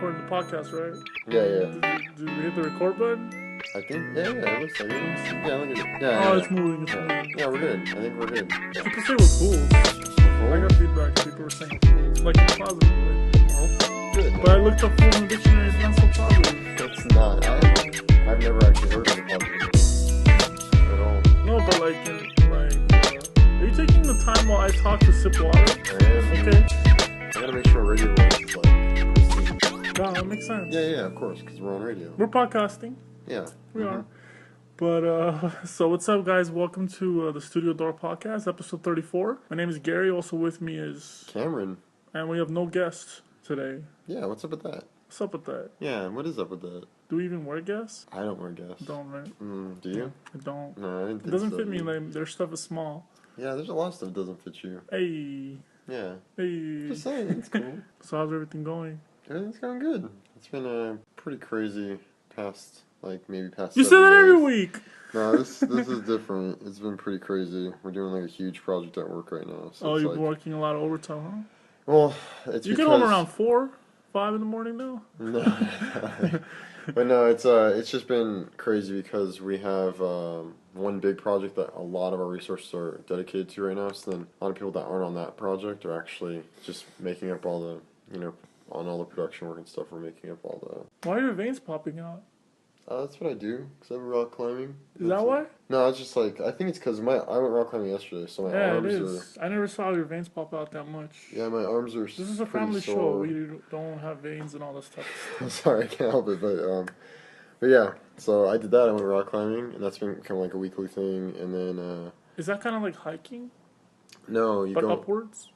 recording the podcast, right? Yeah. Did we hit the record button? I think, yeah, it looks like it. Yeah, look at it. Oh, it's moving, it's moving. Yeah, we're good. I think we're good. People say we're fools. I got feedback. People were saying we're fools. Like in a positive way. Oh, good. But I looked up fools in the dictionary. It's not so positive. It's not. I've never actually heard of it at all. No, but are you taking the time while I talk to sip water? I am. Okay. I gotta make sure radio voice is like... No, that makes sense. Yeah, of course, because we're on radio. We're podcasting. Yeah. We are. But, so what's up, guys? Welcome to the StudioDork Podcast, episode 34. My name is Gary. Also with me is... Cameron. And we have no guests today. Yeah, what's up with that? What's up with that? Yeah, what is up with that? Do we even wear guests? I don't wear guests. Don't, right? Do you? I don't. No, I didn't think It doesn't so, fit me. dude. Like, their stuff is small. Yeah, there's a lot of stuff that doesn't fit you. Hey. Yeah. Hey. Just saying, it's cool. So how's everything going? Everything's going good. It's been a pretty crazy past You say that every week! No, this is different. It's been pretty crazy. We're doing like a huge project at work right now. So You've been working a lot of overtime, huh? Well, it's You get home around 4, 5 in the morning now? No. But no, it's just been crazy because we have one big project that a lot of our resources are dedicated to right now. So then a lot of people that aren't on that project are actually just making up all the, on all the production work and stuff. We're making up all the... Why are your veins popping out? That's what I do, because I'm rock climbing. Is that why? No, it's just like, I think it's because I went rock climbing yesterday, so my arms it is. I never saw your veins pop out that much. Yeah, my arms are This is a family show. We don't have veins and all this stuff. I'm sorry, I can't help it, but yeah, so I did that, I went rock climbing, and that's been kind of like a weekly thing, and then, Is that kind of like hiking? No, you but go... upwards?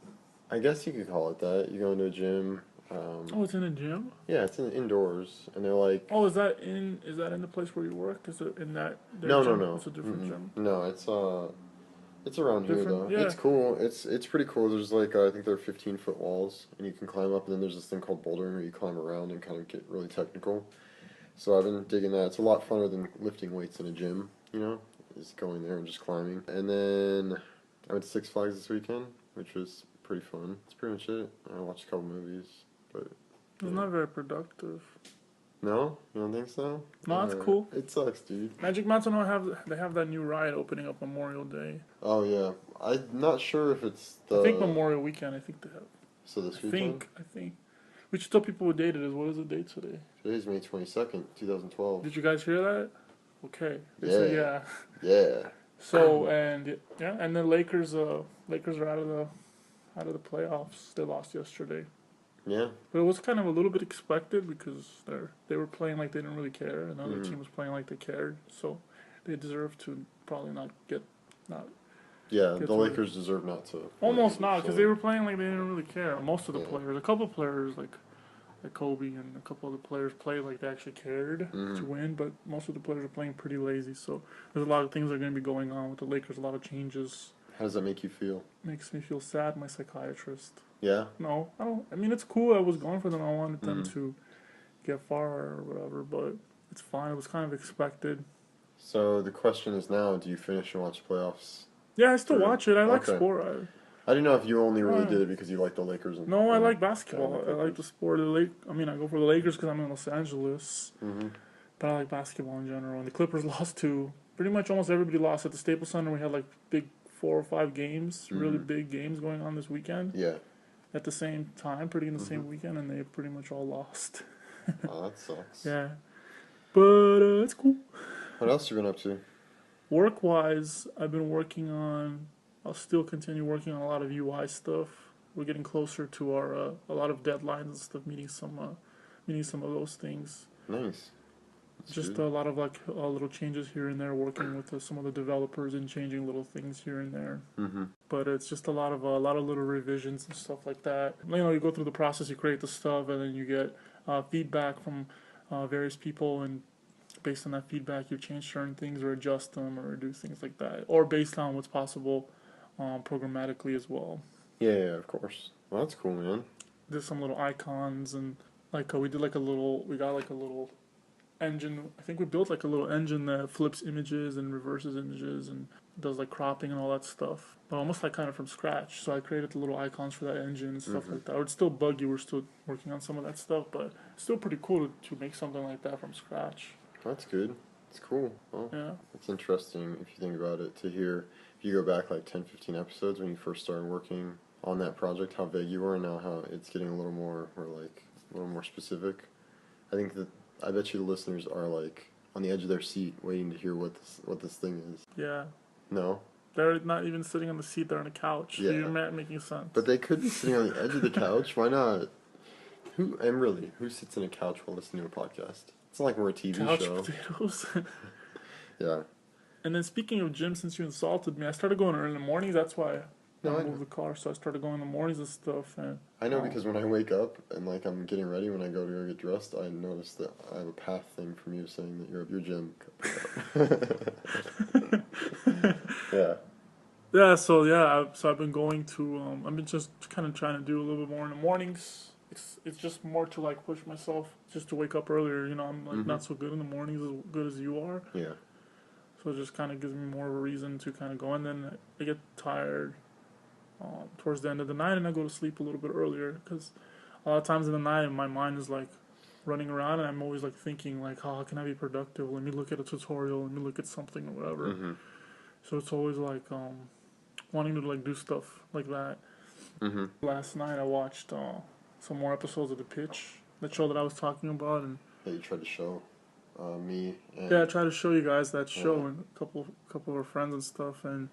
I guess you could call it that. You go into a gym. It's in a gym? Yeah, it's indoors, and they're like... Oh, is that in the place where you work? Is it in that... No. It's a different gym? No, it's around here, though. Yeah. It's cool. It's pretty cool. There's like, I think there are 15-foot walls, and you can climb up, and then there's this thing called bouldering where you climb around and kind of get really technical. So I've been digging that. It's a lot funner than lifting weights in a gym, is going there and just climbing. And then I went to Six Flags this weekend, which was pretty fun. That's pretty much it. I watched a couple movies, but... It's not very productive. No? You don't think so? No, that's cool. It sucks, dude. Magic Mountain they have that new ride opening up Memorial Day. Oh, yeah. I'm not sure if it's I think Memorial Weekend, I think they have. So this weekend? I think. We should tell people what date it is. What is the date today? Today's May 22nd, 2012. Did you guys hear that? Okay. Yeah. Yeah. So, and the Lakers are out of the playoffs. They lost yesterday. Yeah. But it was kind of a little bit expected because they were playing like they didn't really care, and the other team was playing like they cared. So they deserve to probably not. Yeah, the Lakers deserve not to. Almost not, because they were playing like they didn't really care. Most of the players, a couple of players like Kobe and a couple of the players played like they actually cared to win, but most of the players are playing pretty lazy. So there's a lot of things that are going to be going on with the Lakers. A lot of changes. How does that make you feel? Makes me feel sad. My psychiatrist. Yeah? No, I don't. I mean, it's cool. I was going for them. I wanted them to get far or whatever, but it's fine. It was kind of expected. So the question is now, do you finish and watch playoffs? Yeah, I still watch it. I like sport. I didn't know if you only really did it because you like the Lakers. No, I like basketball. I like the sport. I go for the Lakers because I'm in Los Angeles. But I like basketball in general. And the Clippers lost to pretty much almost everybody lost at the Staples Center. We had like big 4 or 5 games, really big games going on this weekend. Yeah. At the same time, pretty in the same weekend, and they pretty much all lost. Oh, that sucks. Yeah. But it's cool. What else have you been up to? Work-wise, I'll still continue working on a lot of UI stuff. We're getting closer to our a lot of deadlines and stuff, meeting some of those things. Nice. Just a lot of little changes here and there, working with some of the developers and changing little things here and there. But it's just a lot of little revisions and stuff like that. You go through the process, you create the stuff, and then you get feedback from various people, and based on that feedback, you change certain things or adjust them or do things like that, or based on what's possible programmatically as well. Yeah, of course. Well, that's cool, man. There's some little icons and we got a little engine. I think we built like a little engine that flips images and reverses images and does like cropping and all that stuff. But almost like kind of from scratch. So I created the little icons for that engine and stuff like that. Or it's still buggy. We're still working on some of that stuff, but it's still pretty cool to make something like that from scratch. That's good. It's cool. Well, yeah. It's interesting if you think about it to hear, if you go back like 10, 15 episodes when you first started working on that project, how vague you were, and now how it's getting a little more specific. I bet you the listeners are like on the edge of their seat waiting to hear what this thing is. Yeah. No? They're not even sitting on the seat, they're on the couch. Yeah. You're making sense. But they could be sitting on the edge of the couch. Why not? Who sits in a couch while listening to a podcast? It's not like we're a TV couch show. Potatoes. Yeah. And then speaking of gym, since you insulted me, I started going early in the mornings. That's why I moved the car. So I started going in the mornings and stuff. And I know because when I wake up and like I'm getting ready, when I go to get dressed, I notice that I have a path thing from you saying that you're at your gym. Yeah. Yeah. So I've been going to. I've been just kind of trying to do a little bit more in the mornings. It's just more to like push myself just to wake up earlier. You know, I'm like not so good in the mornings as good as you are. Yeah. So it just kind of gives me more of a reason to kind of go. And then I get tired towards the end of the night, and I go to sleep a little bit earlier because a lot of times in the night my mind is like running around, and I'm always like thinking like, oh, how can I be productive? Let me look at a tutorial. Let me look at something or whatever. So it's always like wanting to like do stuff like that. Last night I watched some more episodes of The Pitch, the show that I was talking about, and that you tried to show me. And I tried to show you guys that show and a couple of our friends and stuff, and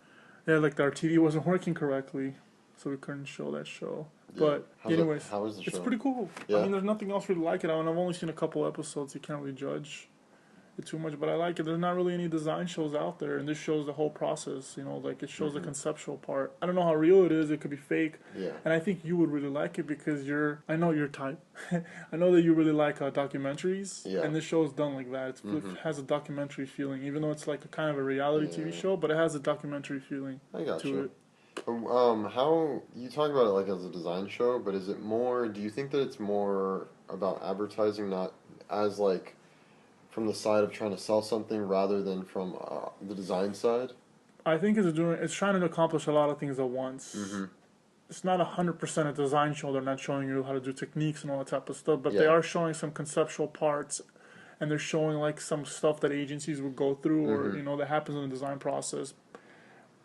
like our TV wasn't working correctly, so we couldn't show that show. Yeah. But anyways, how was the show? It's pretty cool. Yeah. I mean, there's nothing else really like it. I mean, I've only seen a couple episodes. You can't really judge it too much, but I like it. There's not really any design shows out there, and this shows the whole process. You know, like it shows the conceptual part. I don't know how real it is. It could be fake. Yeah. And I think you would really like it because I know your type. I know that you really like documentaries. Yeah. And this show is done like that. It has a documentary feeling, even though it's like a kind of a reality TV show, but it has a documentary feeling to it. How you talk about it like as a design show, but is it more? Do you think that it's more about advertising, not as like from the side of trying to sell something rather than from the design side? I think it's trying to accomplish a lot of things at once. It's not 100% a design show. They're not showing you how to do techniques and all that type of stuff, but they are showing some conceptual parts, and they're showing like some stuff that agencies would go through or that happens in the design process.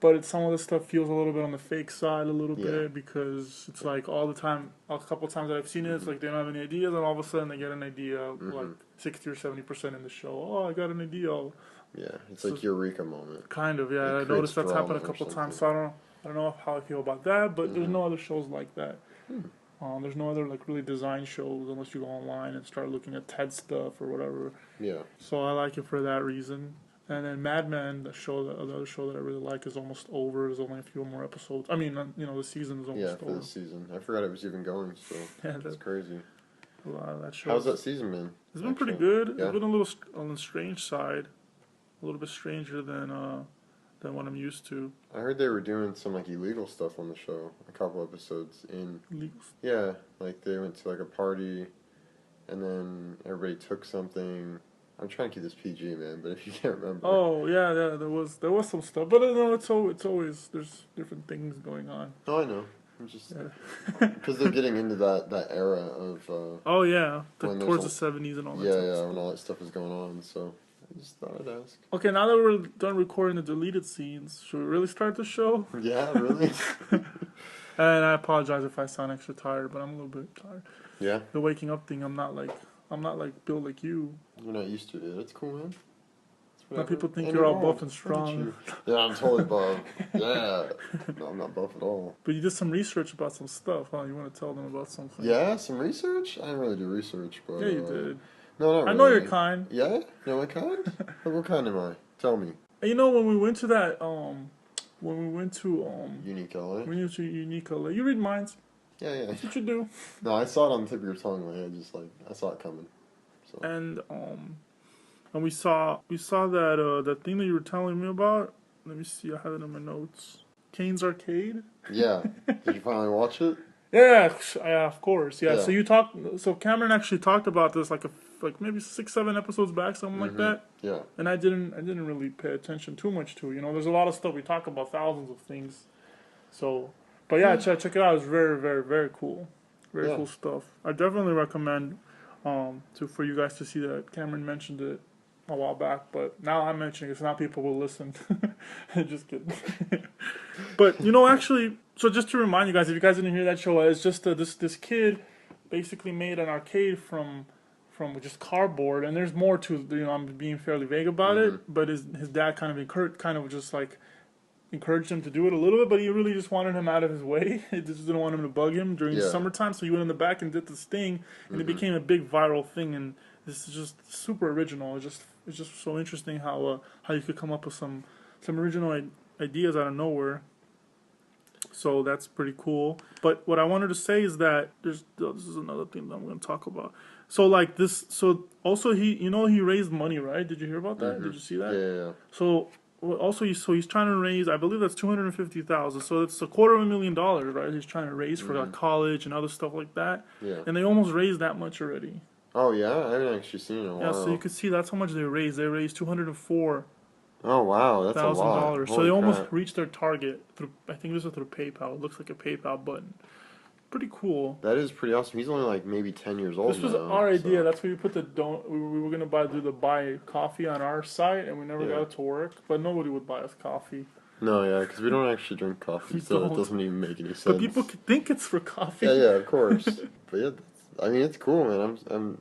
But some of the stuff feels a little bit on the fake side a little bit because it's like all the time, a couple of times that I've seen it, it's like they don't have any ideas, and all of a sudden they get an idea like 60 or 70% in the show. Oh, I got an idea. Yeah, it's like eureka moment. Kind of, yeah. I noticed that's happened a couple of times, so I don't know how I feel about that, but there's no other shows like that. There's no other like really design shows unless you go online and start looking at TED stuff or whatever. Yeah. So I like it for that reason. And then Mad Men, the other show that I really like, is almost over. There's only a few more episodes. I mean, the season is almost over. Yeah, for the season. I forgot it was even going, so that's crazy. A lot of that show. How's that season been? It's been pretty good. Yeah. It's been a little on the strange side. A little bit stranger than what I'm used to. I heard they were doing some like illegal stuff on the show. A couple episodes in. Illegal? Yeah, like they went to like a party, and then everybody took something. I'm trying to keep this PG, man, but if you can't remember. Oh, yeah, there was some stuff. But it's always, there's different things going on. Oh, I know. I'm just, because they're getting into that era of... oh, yeah, towards the 70s and all that stuff. Yeah, when all that stuff is going on, so I just thought I'd ask. Okay, now that we're done recording the deleted scenes, should we really start the show? Yeah, really? And I apologize if I sound extra tired, but I'm a little bit tired. Yeah? The waking up thing, I'm not built like you. You're not used to it. That's cool, man. Now people think you're all buff and strong. Yeah, I'm totally buff. Yeah. No, I'm not buff at all. But you did some research about some stuff, huh? You want to tell them about something? Yeah, some research? I didn't really do research, but... Yeah, you did. No, not really. I know you're kind. Yeah? You know my kind? What kind am I? Tell me. You know, when we went to that, Unique LA? When you went to Unique LA, you read minds. Yeah. That's what you do. No, I saw it on the tip of your tongue. Like, I saw it coming. So. And we saw that thing that you were telling me about. Let me see. I have it in my notes. Kane's Arcade. Yeah. Did you finally watch it? Yeah, of course. Yeah. Yeah. So Cameron actually talked about this like maybe 6, 7 episodes back, something like that. Yeah. And I didn't really pay attention too much to. There's a lot of stuff we talk about, thousands of things. So, but yeah, check it out. It's very, very, very cool. Very Yeah. cool stuff. I definitely recommend for you guys to see that. Cameron mentioned it a while back, but now I'm mentioning it, so now people will listen. Just kidding. But actually, so just to remind you guys, if you guys didn't hear that show, it's just this kid basically made an arcade from just cardboard, and there's more to I'm being fairly vague about it, but his dad kind of encouraged him to do it a little bit, but he really just wanted him out of his way. He just didn't want him to bug him during the summertime, so he went in the back and did this thing, and it became a big viral thing. And this is just super original. It's just so interesting how you could come up with some original ideas out of nowhere. So that's pretty cool. But what I wanted to say is that this is another thing that I'm going to talk about. So like this, so also he raised money, right? Did you hear about that? Did you see that? Yeah. So also he's trying to raise, I believe that's $250,000. So it's $250,000, right? He's trying to raise for like college and other stuff like that. Yeah. And they almost raised that much already. Oh yeah, I haven't actually seen it in a while. Yeah, so you could see that's how much they raised. They raised $204,000. Oh wow, that's a lot. So they almost reached their target through. I think this is through PayPal. It looks like a PayPal button. Pretty cool. That is pretty awesome. He's only like maybe 10 years old. This was our idea. That's where we put we were gonna do the buy coffee on our site, and we never got it to work. But nobody would buy us coffee. No, yeah, because we don't actually drink coffee, so it doesn't even make any sense. But people could think it's for coffee. Yeah, of course. But yeah, I mean, it's cool, man.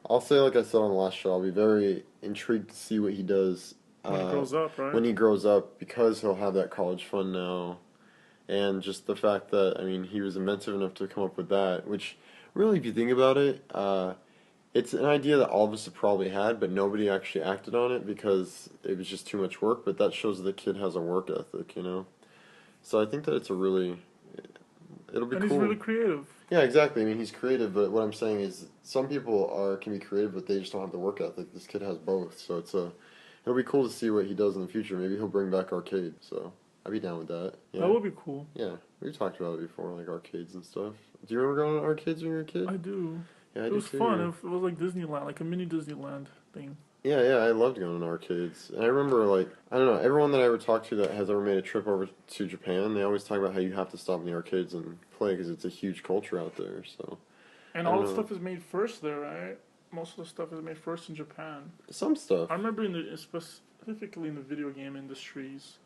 I'll say, like I said on the last show, I'll be very intrigued to see what he does when he grows up, right? When he grows up, because he'll have that college fund now, and just the fact that, I mean, he was inventive enough to come up with that, which really, if you think about it, it's an idea that all of us have probably had, but nobody actually acted on it because it was just too much work. But that shows that the kid has a work ethic, So I think that it'll be cool. And he's really creative. Yeah, exactly. I mean, he's creative, but what I'm saying is some people can be creative, but they just don't have the work ethic. This kid has both, so it'll be cool to see what he does in the future. Maybe he'll bring back arcades, so I'd be down with that. Yeah. That would be cool. Yeah, we've talked about it before, like arcades and stuff. Do you remember going to arcades when you were a kid? I do. Yeah, it was fun. It was like Disneyland, like a mini Disneyland thing. Yeah, I loved going to arcades. And I remember, like, I don't know, everyone that I ever talked to that has ever made a trip over to Japan, they always talk about how you have to stop in the arcades and play because it's a huge culture out there, so. And all the stuff is made first there, right? Most of the stuff is made first in Japan. Some stuff. I remember specifically in the video game industries,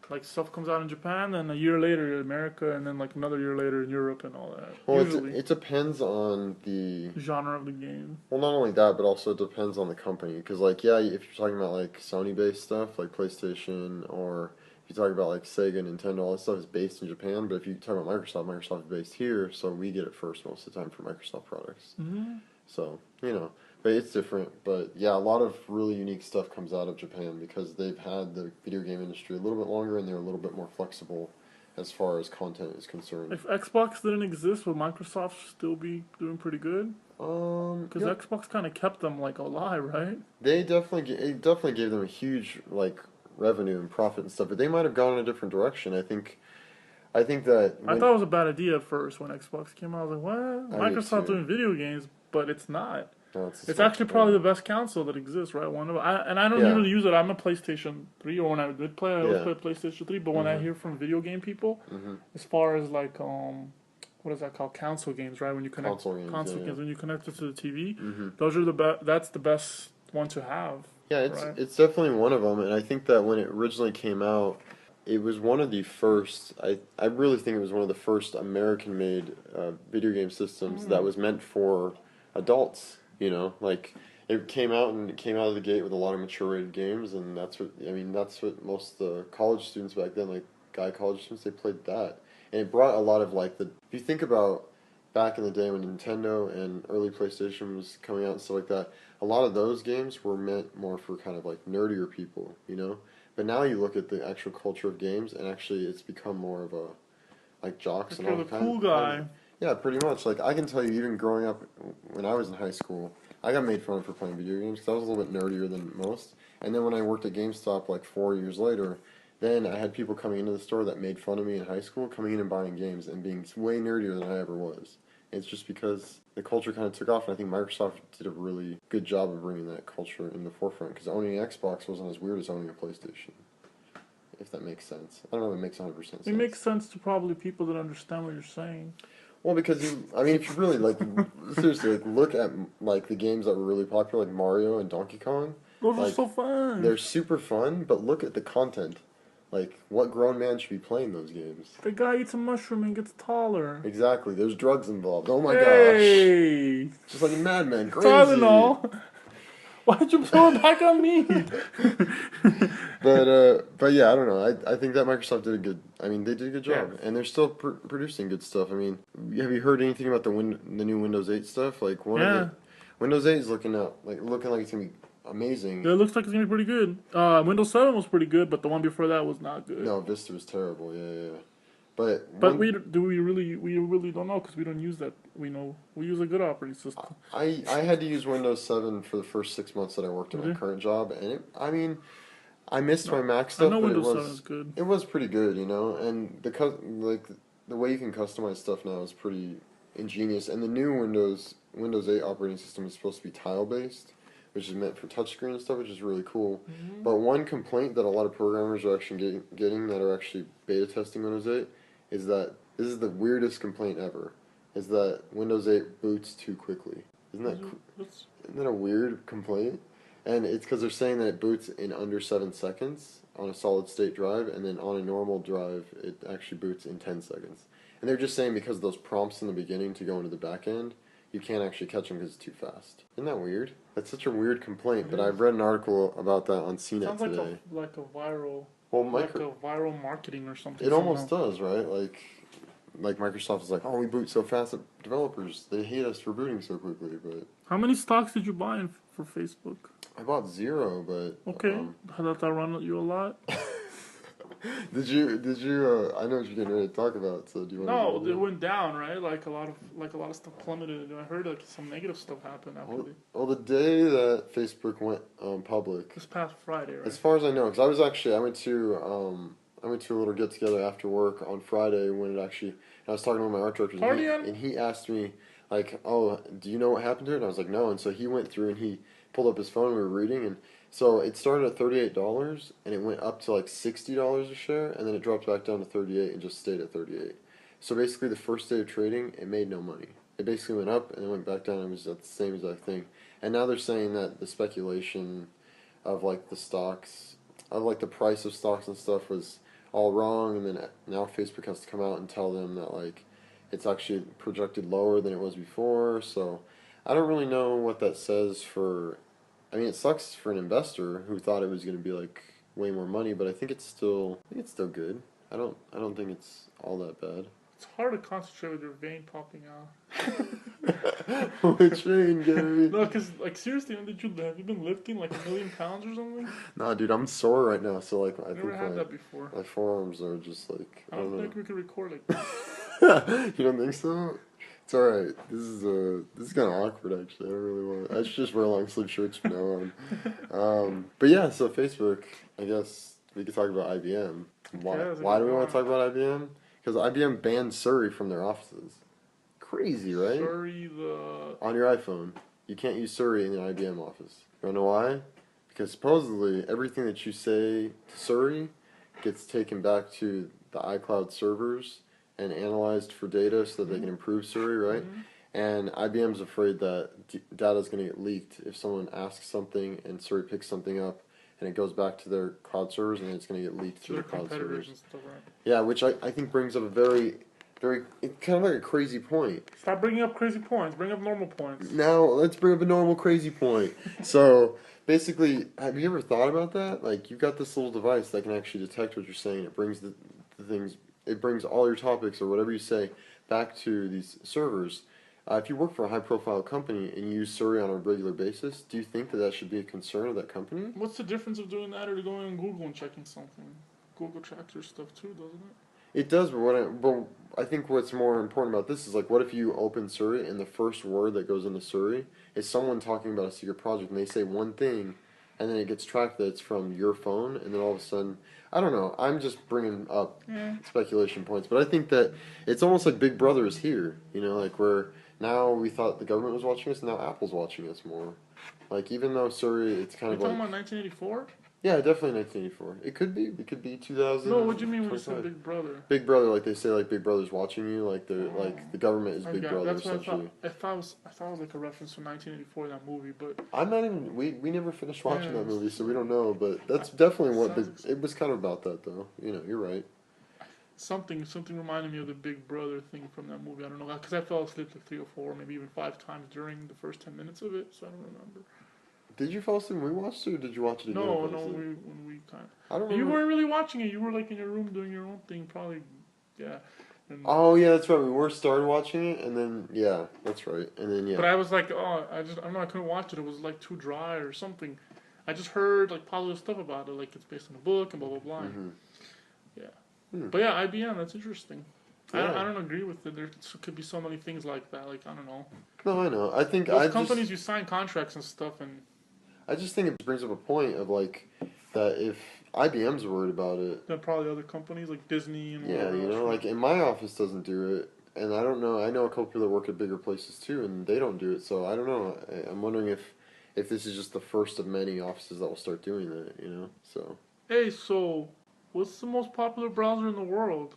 like stuff comes out in Japan, then a year later in America, and then like another year later in Europe and all that. Well, it depends on the genre of the game. Well, not only that, but also it depends on the company. Because, like, yeah, if you're talking about like Sony-based stuff, like PlayStation, or if you talk about like Sega, Nintendo, all this stuff is based in Japan. But if you talk about Microsoft is based here, so we get it first most of the time for Microsoft products. Mm-hmm. So but it's different. But yeah, a lot of really unique stuff comes out of Japan because they've had the video game industry a little bit longer and they're a little bit more flexible as far as content is concerned. If Xbox didn't exist, would Microsoft still be doing pretty good? Because Xbox kind of kept them like alive, right? It definitely gave them a huge like revenue and profit and stuff, but they might have gone in a different direction. I think that I thought it was a bad idea at first when Xbox came out. I was like, what? Microsoft doing video games, but it's not. No, it's actually probably the best console that exists, right? I don't really use it. I'm a PlayStation 3, or when I did play, I always played PlayStation 3. But when I hear from video game people, as far as like what is that called? Console games, right? When you connect console games, when you connect it to the TV, those are that's the best one to have. Yeah, it's definitely one of them, and I think that when it originally came out, it was one of the first. I really think it was one of the first American-made video game systems that was meant for adults. Like it came out of the gate with a lot of mature-rated games, and that's what most of the college students back then, like guy college students, they played that, and it brought a lot of like if you think about back in the day when Nintendo and early PlayStation was coming out and stuff like that, a lot of those games were meant more for kind of like nerdier people, But now you look at the actual culture of games, and actually it's become more of a like jocks and all that kind of. You're the cool guy. Yeah, pretty much. Like, I can tell you, even growing up, when I was in high school, I got made fun of for playing video games because I was a little bit nerdier than most. And then when I worked at GameStop, like 4 years later, then I had people coming into the store that made fun of me in high school, coming in and buying games and being way nerdier than I ever was. It's just because the culture kind of took off, and I think Microsoft did a really good job of bringing that culture in the forefront, because owning an Xbox wasn't as weird as owning a PlayStation, if that makes sense. I don't know if it makes 100% sense. It makes sense to probably people that understand what you're saying. Well, because if you really, like, seriously, like, look at, like, the games that were really popular, like Mario and Donkey Kong. Those are so fun. They're super fun, but look at the content. Like, what grown man should be playing those games? The guy eats a mushroom and gets taller. Exactly. There's drugs involved. Oh my gosh. Just like in Mad Men. Crazy. Tylenol. Why'd you throw it back on me? But yeah, I don't know. I think that Microsoft did they did a good job. Yeah. And they're still producing good stuff. I mean, have you heard anything about the new Windows 8 stuff? Like, Windows 8 is looking like it's going to be amazing. It looks like it's going to be pretty good. Windows 7 was pretty good, but the one before that was not good. No, Vista was terrible. Yeah. But we really don't know, because we don't use that. We use a good operating system. I had to use Windows 7 for the first 6 months that I worked at my current job, and I missed my Mac stuff. I know Windows 7 is good. It was pretty good, and the way you can customize stuff now is pretty ingenious. And the new Windows 8 operating system is supposed to be tile based, which is meant for touchscreen and stuff, which is really cool. Mm-hmm. But one complaint that a lot of programmers are actually getting that are actually beta testing Windows 8 is that this is the weirdest complaint ever, is that Windows 8 boots too quickly. Isn't that a weird complaint? And it's because they're saying that it boots in under 7 seconds on a solid state drive, and then on a normal drive, it actually boots in 10 seconds. And they're just saying because of those prompts in the beginning to go into the back end, you can't actually catch them because it's too fast. Isn't that weird? That's such a weird complaint, but I've read an article about that on CNET today. Sounds like a viral... Well, like a viral marketing or something. It almost does, right? Like Microsoft is like, oh, we boot so fast that developers, they hate us for booting so quickly. But how many stocks did you buy for Facebook? I bought 0, but okay. Did that run you a lot? Did you? I know what you're getting ready to talk about. So do you want? No, it went down, right? Like a lot of stuff plummeted. I heard some negative stuff happened after. Well, the day that Facebook went public. This past Friday, right? As far as I know, because I went to a little get together after work on Friday when I was talking to my art director, and he asked me like, oh, do you know what happened to it? And I was like, no. And so he went through and he pulled up his phone and we were reading, and so it started at $38 and it went up to like $60 a share, and then it dropped back down to 38 and just stayed at 38. So basically the first day of trading, it made no money. It basically went up and then went back down and it was at the same exact thing. And now they're saying that the speculation of like the stocks, of like the price of stocks and stuff was all wrong, and then now Facebook has to come out and tell them that like it's actually projected lower than it was before. So I don't really know what that says for... I mean, it sucks for an investor who thought it was going to be like way more money, but I think it's still good. I don't think it's all that bad. It's hard to concentrate with your vein popping out. Which vein, Gary? No, because like seriously, have you been lifting like 1,000,000 pounds or something? Nah, dude, I'm sore right now, so like I never had that before. My forearms are just like I don't think we could record like that. You don't think so? It's alright. This is kind of awkward, actually. I don't really want to... I should just wear long sleeve shirts from now on. But yeah, so Facebook, I guess we could talk about IBM. Why do we want to talk about IBM? Because IBM banned Surrey from their offices. Crazy, right? Surrey on your iPhone. You can't use Surrey in the IBM office. You wanna know why? Because supposedly everything that you say to Surrey gets taken back to the iCloud servers and analyzed for data so that they can improve Surrey, right? Mm-hmm. And IBM's afraid that data is going to get leaked if someone asks something and Surrey picks something up and it goes back to their cloud servers, and it's going to get leaked to their cloud servers. And stuff, right? Yeah, which I think brings up a very, it's kind of like a crazy point. Stop bringing up crazy points. Bring up normal points. Now, let's bring up a normal crazy point. So, basically, have you ever thought about that? Like, you've got this little device that can actually detect what you're saying. It brings the things... It brings all your topics or whatever you say back to these servers. If you work for a high-profile company and you use Surrey on a regular basis, do you think that should be a concern of that company? What's the difference of doing that or going on Google and checking something? Google tracks your stuff too, doesn't it? It does, but I think what's more important about this is, like, what if you open Surrey and the first word that goes into Surrey is someone talking about a secret project and they say one thing and then it gets tracked that it's from your phone, and then all of a sudden, I don't know. I'm just bringing up speculation points, but I think that it's almost like Big Brother is here. You know, like where now we thought the government was watching us, and now Apple's watching us more. Like even though Surrey, it's kind of like. You're talking about 1984? Yeah, definitely 1984. It could be. It could be 2000. No, what do you mean when you say Big Brother? Big Brother, like they say, like Big Brother's watching you, like the like the government is Big Brother. That's what essentially. I thought it was like a reference to 1984, that movie, but I'm not even. We never finished watching that movie, so we don't know. But that's definitely what it was kind of about that, though. You know, you're right. Something reminded me of the Big Brother thing from that movie. I don't know, because I fell asleep like 3 or 4, maybe even 5 times during the first 10 minutes of it, so I don't remember. Did you fall asleep when we watched it, or did you watch it again? No, when we kind of. I don't remember. You weren't really watching it. You were like in your room doing your own thing, probably. Yeah. And, oh yeah, that's right. We were started watching it, and then yeah, that's right, and then yeah. But I was like, I don't know, I couldn't watch it. It was like too dry or something. I just heard like positive stuff about it, like it's based on a book and blah blah blah. Mm-hmm. Yeah. But yeah, IBM. That's interesting. Yeah. I don't agree with it. There could be so many things like that. Like I don't know. No, I know. I think companies you sign contracts and stuff and. I just think it brings up a point of like that if IBM's worried about it, then probably other companies like Disney and yeah, you know, like in my office doesn't do it, and I don't know. I know a couple people that work at bigger places too, and they don't do it. So I don't know. I'm wondering if this is just the first of many offices that will start doing that. You know, so. Hey, so what's the most popular browser in the world?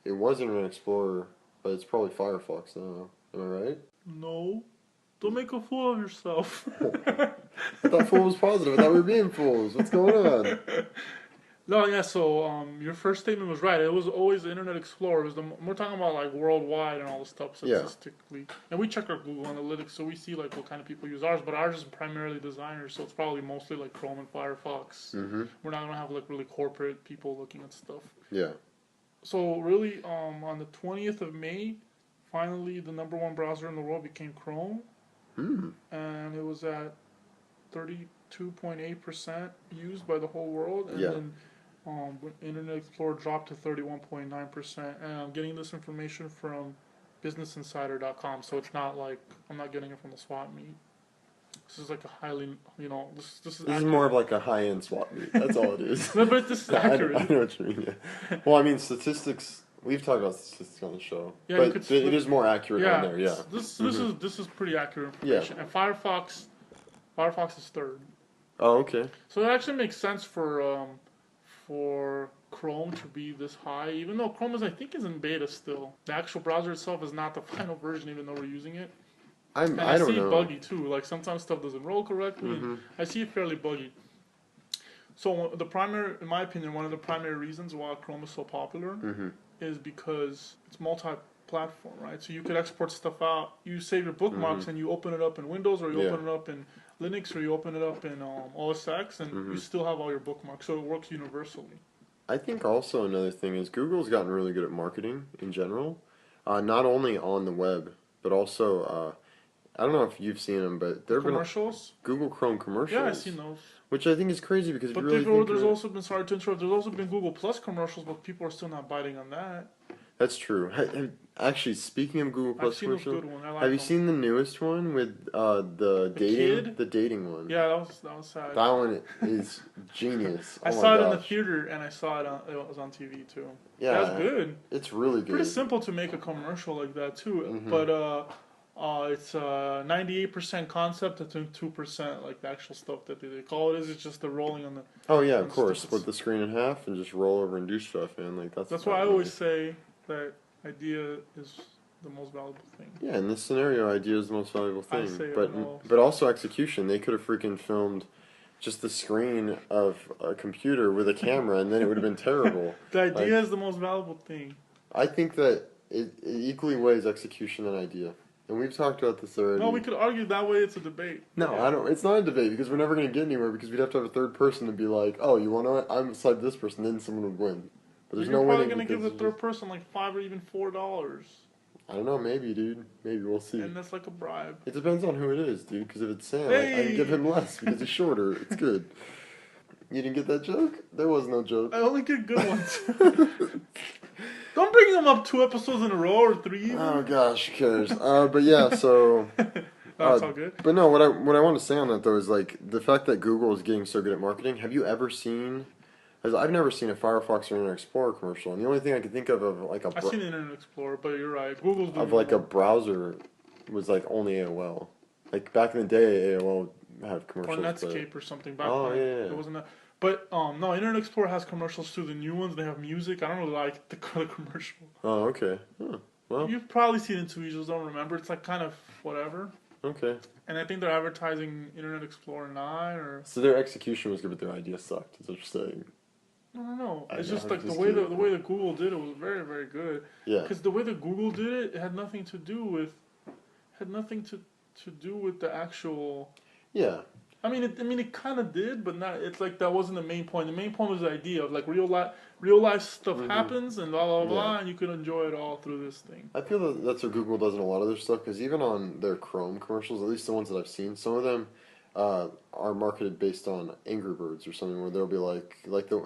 It was Internet Explorer, but it's probably Firefox now. Am I right? No. Don't make a fool of yourself. I thought fool was positive. I thought we were being fools. What's going on? No, yeah, so your first statement was right. It was always the Internet Explorer. We're talking about like worldwide and all this stuff statistically. Yeah. And we check our Google Analytics, so we see like what kind of people use ours. But ours is primarily designers, so it's probably mostly like Chrome and Firefox. Mm-hmm. We're not going to have like really corporate people looking at stuff. Yeah. So really, on the 20th of May, finally the number one browser in the world became Chrome. And it was at 32.8% used by the whole world, and then Internet Explorer dropped to 31.9%. And I'm getting this information from BusinessInsider.com, so it's not like I'm not getting it from the swap meet. This is like a highly, this is more of like a high-end swap meet. That's all it is. No, but this is accurate. I know what you mean. Yeah. Well, I mean, statistics. We've talked about statistics on the show, but it is more accurate on there. Yeah, this is pretty accurate information. Yeah. And Firefox is third. Oh, okay. So it actually makes sense for Chrome to be this high, even though Chrome is is in beta still. The actual browser itself is not the final version, even though we're using it. I don't know. I see it buggy too. Like sometimes stuff doesn't roll correctly. And I see it fairly buggy. So in my opinion, one of the primary reasons why Chrome is so popular. Is because it's multi-platform, right? So you could export stuff out. You save your bookmarks and you open it up in Windows, or you open it up in Linux, or you open it up in OS X, and you still have all your bookmarks. So it works universally. I think also another thing is Google's gotten really good at marketing in general, not only on the web, but also I don't know if you've seen them, but there have been Google Chrome commercials. Yeah, I've seen those. Which I think is crazy because but if you really think there's also been, sorry to interrupt, there's also been Google Plus commercials, but people are still not biting on that. That's true. Actually, speaking of Google Plus commercials, have you seen the newest one with the dating one? Yeah, that was sad. That one is genius. I saw it in the theater, and I saw it was on TV too. Yeah, that's good. It's really good. Pretty simple to make a commercial like that too, but it's 98% concept and 2% like the actual stuff that they call it. It's just the rolling on the. Oh yeah, of course. Split the screen in half and just roll over and do stuff, man. Like that's why I always say that idea is the most valuable thing. Yeah, in this scenario, idea is the most valuable thing. But also execution. They could have freaking filmed just the screen of a computer with a camera, and then it would have been terrible. The idea is the most valuable thing. I think that it equally weighs execution and idea. And we've talked about this already. No, we could argue that way. It's a debate. No, I don't. It's not a debate because we're never going to get anywhere because we'd have to have a third person to be like, oh, you want to? I'm beside this person, then someone would win. But there's no winning. You're probably going to give the third person like $5 or even $4. I don't know. Maybe, dude. Maybe we'll see. And that's like a bribe. It depends on who it is, dude. Because if it's Sam, I can give him less because he's shorter. It's good. You didn't get that joke? There was no joke. I only get good ones. Don't bring them up 2 episodes in a row or 3. Oh gosh, who cares? But yeah, so That's all good. But no, what I want to say on that though is like the fact that Google is getting so good at marketing. Have you ever seen? Because I've never seen a Firefox or Internet Explorer commercial, and the only thing I can think of like I've seen Internet Explorer, but you're right. Google's doing of like a browser was like only AOL. Like back in the day, AOL had commercials. Or Netscape or something back then. Yeah. It wasn't that. But no, Internet Explorer has commercials too. The new ones, they have music. I don't really like the commercial. Oh, okay. Huh. Well, you've probably seen it too. You just don't remember. It's like kind of whatever. Okay. And I think they're advertising Internet Explorer 9 or. So their execution was good, but their idea sucked. Is what you're saying? No. It's just like the way that Google did it was very, very good. Yeah. Because the way that Google did it, it had nothing to do with the actual. Yeah. I mean, it kind of did, but not. It's like that wasn't the main point. The main point was the idea of like real life stuff happens and blah blah blah, and you can enjoy it all through this thing. I feel that that's what Google does in a lot of their stuff, because even on their Chrome commercials, at least the ones that I've seen, some of them are marketed based on Angry Birds or something, where they'll be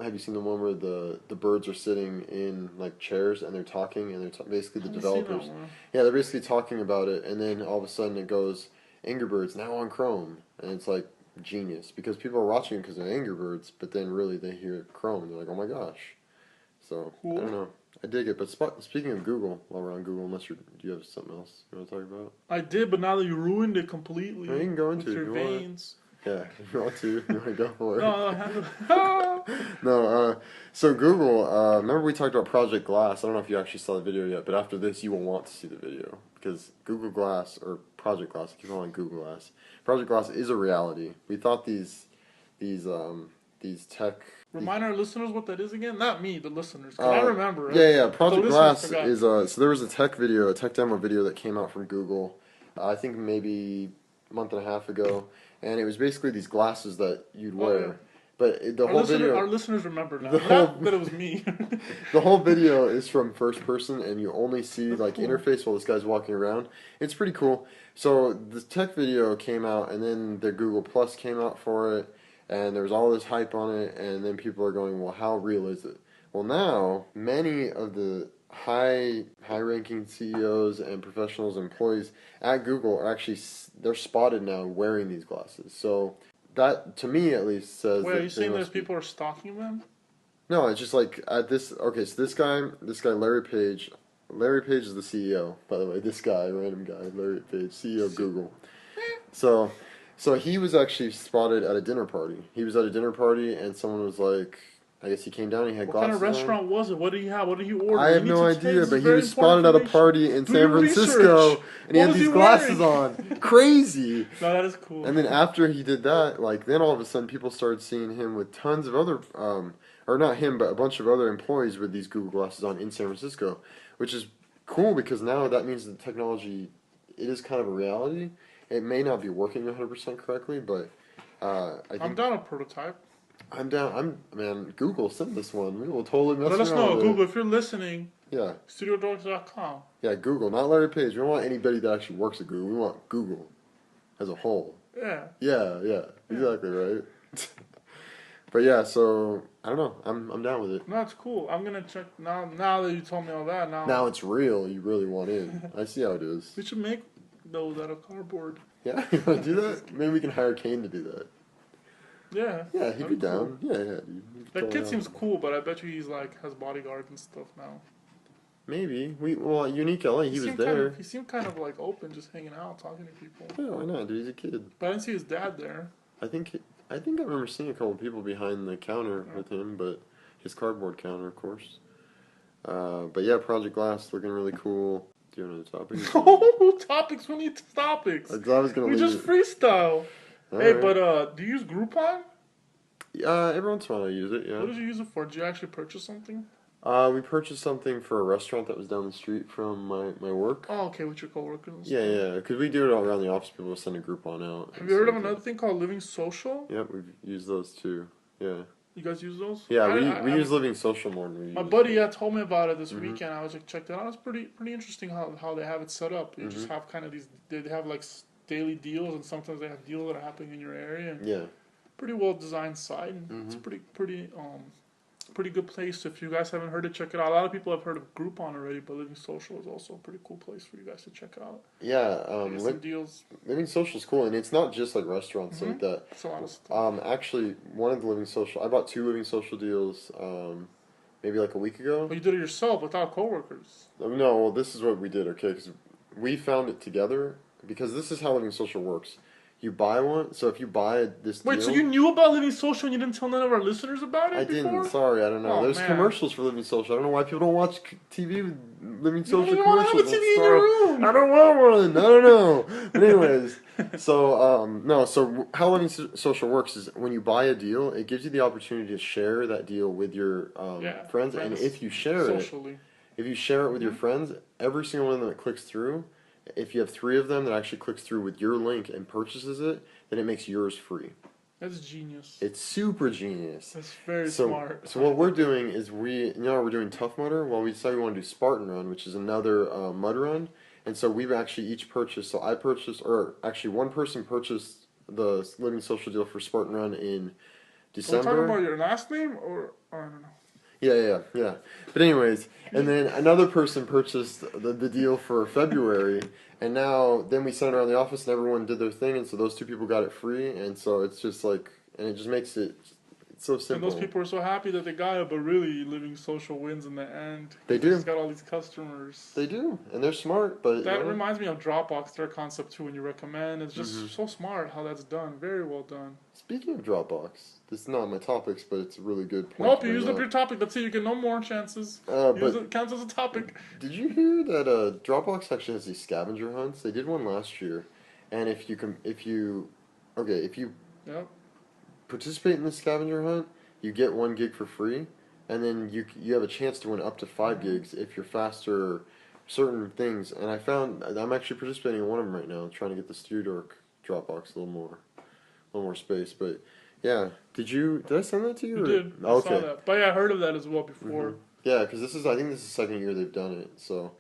have you seen the one where the birds are sitting in like chairs and they're talking and they're basically the developers. Yeah, they're basically talking about it, and then all of a sudden it goes Angry Birds now on Chrome, and it's like genius because people are watching it because they're Angry Birds, but then really they hear Chrome and they're like, oh my gosh. So cool. I don't know. I dig it. But speaking of Google, while we're on Google, do you have something else you want to talk about? I did, but now that you ruined it completely. No, you can go into with your veins. Yeah, if you want to. You want to go for it. No. No, so Google, remember we talked about Project Glass? I don't know if you actually saw the video yet, but after this you will want to see the video. Because Google Glass, or Project Glass, I keep calling it Google Glass. Project Glass is a reality. We thought these tech... Remind our listeners what that is again? Not me, the listeners. Because I remember it. Yeah. Project Glass is... so there was a tech demo video that came out from Google, I think maybe a month and a half ago. And it was basically these glasses that you'd wear. Yeah. But our listeners remember now. Not that it was me. The whole video is from first person, and you only see interface while this guy's walking around. It's pretty cool. So the tech video came out, and then the Google Plus came out for it, and there was all this hype on it, and then people are going, well, how real is it? Well, now, many of the high-ranking CEOs and professionals and employees at Google are actually, they're spotted now wearing these glasses. So that, to me at least, says... Wait, are you saying there's people are stalking them? No, it's just like, at this... Okay, so this guy, Larry Page is the CEO, by the way. This guy, random guy, Larry Page, CEO of Google. So he was actually spotted at a dinner party. He was at a dinner party, and someone was like... I guess he came down, he had glasses on. What kind of restaurant was it? What did he have? What did he order? I have no idea, but he was spotted at a party in San Francisco, and he had these glasses on. Crazy! No, that is cool. And then after he did that, then all of a sudden people started seeing him with tons of other, or not him, but a bunch of other employees with these Google glasses on in San Francisco, which is cool because now that means the technology, it is kind of a reality. It may not be working 100% correctly, but I think... I'm down a prototype. I'm down. Google, send this one. We will totally mess around. Let us know, Google, if you're listening. Yeah. StudioDorks.com. Yeah, Google, not Larry Page. We don't want anybody that actually works at Google. We want Google as a whole. Yeah. Yeah. Exactly right. But yeah, so I don't know. I'm down with it. No, it's cool. I'm gonna check now. Now that you told me all that, now it's real. You really want in. I see how it is. We should make those out of cardboard. Yeah, you want to do that? Maybe we can hire Kane to do that. Yeah. Yeah, he'd be down. Cool. Yeah, dude. That kid seems cool, but I bet you he's has bodyguards and stuff now. Maybe. Unique LA, he was there. He seemed kind of open, just hanging out, talking to people. Yeah, why not, dude? He's a kid. But I didn't see his dad there. I think I remember seeing a couple of people behind the counter with him, but his cardboard counter, of course. But yeah, Project Glass looking really cool. Do you have another topic? No topics. We need topics. I was gonna. We just freestyle. Hey, right. But do you use Groupon? Every once in a while I use it, yeah. What did you use it for? Did you actually purchase something? We purchased something for a restaurant that was down the street from my work. Oh, okay, with your coworkers. Yeah, because we do it all around the office. People send a Groupon out. Have you heard of another thing called Living Social? Yep, we've used those too, yeah. You guys use those? Yeah, we use Living Social more than we use. My buddy told me about it this weekend. I was checked it out. It's pretty interesting how they have it set up. You just have kind of these, they have daily deals, and sometimes they have deals that are happening in your area. And pretty well designed site. And it's pretty Pretty good place. If you guys haven't heard it, check it out. A lot of people have heard of Groupon already, but Living Social is also a pretty cool place for you guys to check out. Yeah, some deals. Living Social is cool, and it's not just like restaurants like that. It's a lot of stuff. Actually, one of the Living Social, I bought 2 Living Social deals, maybe like a week ago. But you did it yourself without coworkers. No, well, this is what we did, okay? Because we found it together, because this is how Living Social works. You buy one, so if you buy this deal... Wait, so you knew about Living Social and you didn't tell none of our listeners about it before? Didn't, sorry, I don't know. There's commercials for Living Social. I don't know why people don't watch TV with Living Social commercials. You don't have a TV in your room! I don't want one! I don't know. But anyways, so how Living Social works is when you buy a deal, it gives you the opportunity to share that deal with your friends. And if you share it with your friends, every single one that clicks through, if you have 3 of them that actually clicks through with your link and purchases it, then it makes yours free. That's genius. It's super genius. That's very smart. So what we're doing is we're doing Tough Mudder. Well, we decided we want to do Spartan Run, which is another mud run. And so we've actually each purchased, so I purchased, or actually one person purchased the Living Social deal for Spartan Run in December. Are we talking about your last name, or I don't know? Yeah. But anyways, and then another person purchased the deal for February, and then we sent it around the office and everyone did their thing, and so those 2 people got it free, and so it's just like, and it just makes it so simple. And those people are so happy that they got it, but really Living Social wins in the end. They do. They just got all these customers. They do, and they're smart, but... That reminds me of Dropbox, their concept too, when you recommend. It's just so smart how that's done. Very well done. Speaking of Dropbox, this is not my topics, but it's a really good point. Nope, you used up your topic. That's it. You get no more chances. It counts as a topic. Did you hear that Dropbox actually has these scavenger hunts? They did one last year, and if you participate in the scavenger hunt, you get 1 gig for free, and then you have a chance to win up to 5 gigs if you're faster certain things. And I'm actually participating in one of them right now, trying to get the StudioDork Dropbox a little more space. But yeah, did I send that to you? You did. I saw that. But yeah, I heard of that as well before. Mm-hmm. Yeah, because I think this is the 2nd year they've done it. So,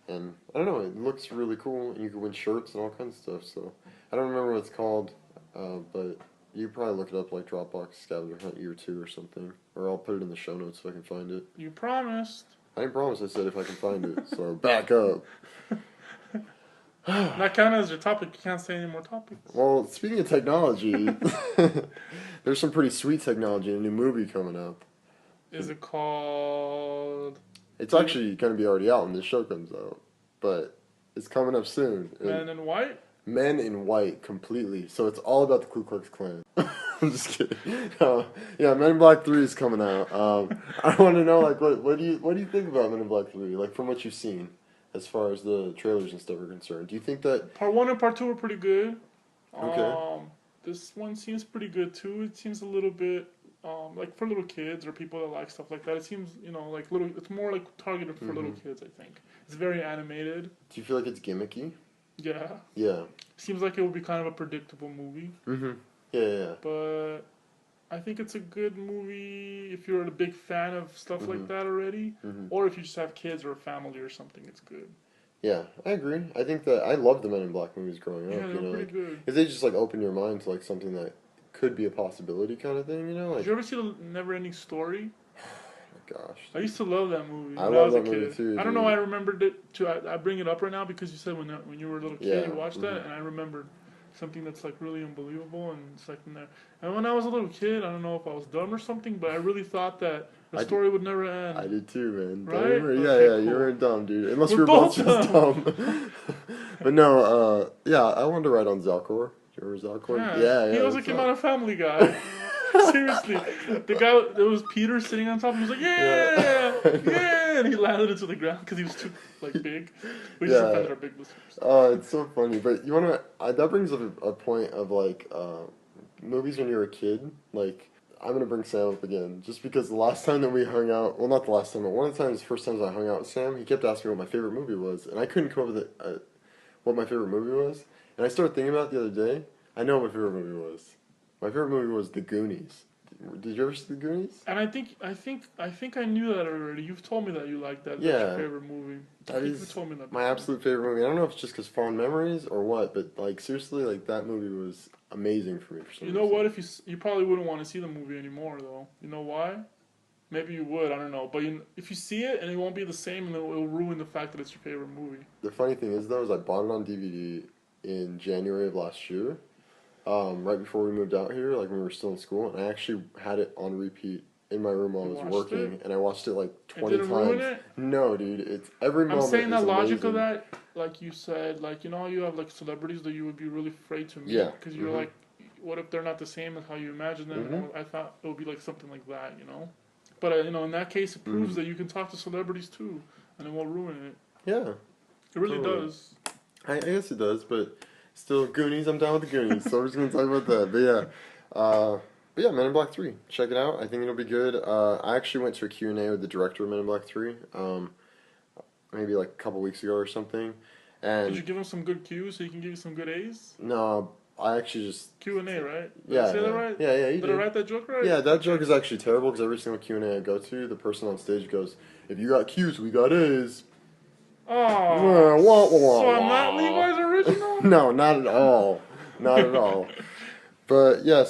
and I don't know, it looks really cool, and you can win shirts and all kinds of stuff. So I don't remember what it's called, but you probably look it up like Dropbox Scavenger Hunt Year 2 or something. Or I'll put it in the show notes if I can find it. You promised. I didn't promise, I said if I can find it. So back up. Not counting as your topic, you can't say any more topics. Well, speaking of technology, there's some pretty sweet technology in a new movie coming up. Is it called... It's actually going to be already out when this show comes out. But it's coming up soon. Men in White? Men in White, completely. So it's all about the Ku Klux Klan. I'm just kidding. Yeah, Men in Black 3 is coming out. I want to know, like, what do you think about Men in Black 3? Like, from what you've seen, as far as the trailers and stuff are concerned. Do you think that... Part 1 and Part 2 are pretty good. Okay. This one seems pretty good, too. It seems a little bit, like, for little kids or people that like stuff like that. It seems, like, it's more, like, targeted for little kids, I think. It's very animated. Do you feel like it's gimmicky? Yeah. Yeah. Seems like it would be kind of a predictable movie. Mm-hmm. Yeah. But I think it's a good movie if you're a big fan of stuff like that already. Mm-hmm. Or if you just have kids or a family or something, it's good. Yeah, I agree. I think that I loved the Men in Black movies growing up. Yeah, they were pretty good. If they just, like, open your mind to, like, something that could be a possibility kind of thing, Like, did you ever see The Never Ending Story? Gosh. I used to love that movie. I love that movie too. I don't know why I remembered it too. I bring it up right now because you said when you were a little kid you watched that, and I remembered something that's like really unbelievable, and it's like in there. And when I was a little kid, I don't know if I was dumb or something, but I really thought that the story would never end. I did too, man. Right? Cool. You were dumb, dude. Unless we were both just dumb. But no, I wanted to write on Zalcor. Do you remember Zalcor? Yeah. He also came out of Family Guy. Seriously, the guy, there was Peter sitting on top. He was like, yeah, and he landed into the ground because he was too big. We just offended our big listeners. It's so funny, but you want to? That brings up a point of movies when you're a kid. Like, I'm gonna bring Sam up again, just because the last time that we hung out, well, not the last time, but one of the first times I hung out with Sam, he kept asking me what my favorite movie was, and I couldn't come up with what my favorite movie was. And I started thinking about it the other day. I know what my favorite movie was. My favorite movie was The Goonies. Did you ever see The Goonies? And I think I knew that already. You've told me that you like that. Yeah. That's your favorite movie. That is my absolute favorite movie. I don't know if it's just because fond memories or what, but seriously, that movie was amazing for me. For some reason. What? If you probably wouldn't want to see the movie anymore, though. You know why? maybe you would. I don't know. But if you see it and it won't be the same, and it'll ruin the fact that it's your favorite movie. The funny thing is, though, is I bought it on DVD in January of last year, right before we moved out here, like when we were still in school, and I actually had it on repeat in my room while I was working, and I watched it like 20 times. Ruin it? No, dude, it's every moment. I'm saying the logic amazing. of that, like you said, like you know how you have like celebrities that you would be really afraid to meet, because you're like, what if they're not the same as how you imagine them? You know, I thought it would be like something like that, you know. But you know, in that case, it proves that you can talk to celebrities too, and it won't ruin it. Yeah, it really does. I guess it does, but still, Goonies. I'm down with the Goonies, so we're just gonna talk about that. But yeah, Men in Black 3. Check it out. I think it'll be good. I actually went to a Q&A with the director of Men in Black 3, maybe like a couple weeks ago or something. And did you give him some good cues so he can give you some good A's? No, I actually just... Q&A, right? Did I say that right? Yeah, Did I write that joke right? Yeah, that joke is actually terrible because every single Q&A I go to, the person on stage goes, if you got Q's, we got A's. Oh, so I'm not Levi's original? No, not at all. Not at all. But yeah,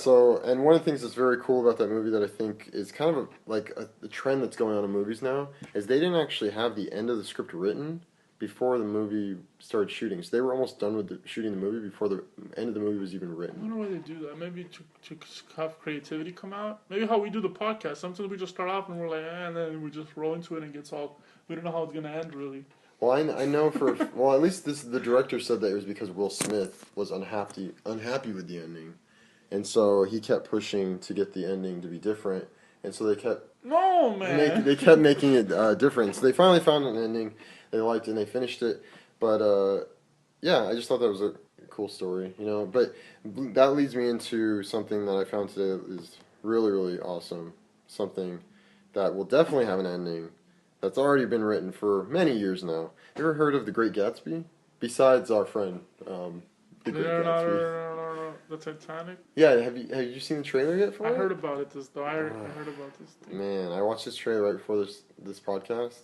and one of the things that's very cool about that movie that I think is kind of a trend that's going on in movies now is they didn't actually have the end of the script written before the movie started shooting. So they were almost done with shooting the movie before the end of the movie was even written. I wonder why they do that. Maybe to have creativity come out. Maybe how we do the podcast. Sometimes we just start off and we're like, and then we just roll into it and we don't know how it's going to end really. Well, I know at least the director said that it was because Will Smith was unhappy with the ending. And so he kept pushing to get the ending to be different, and so they kept they kept making it different. So they finally found an ending they liked, and they finished it. But yeah, I just thought that was a cool story, you know. But that leads me into something that I found today that is really, really awesome. Something that will definitely have an ending that's already been written for many years now. You ever heard of The Great Gatsby? Besides our friend, The Great Gatsby. The Titanic? Yeah, have you seen the trailer yet for it? I heard about it I heard about this thing. Man, I watched this trailer right before this podcast.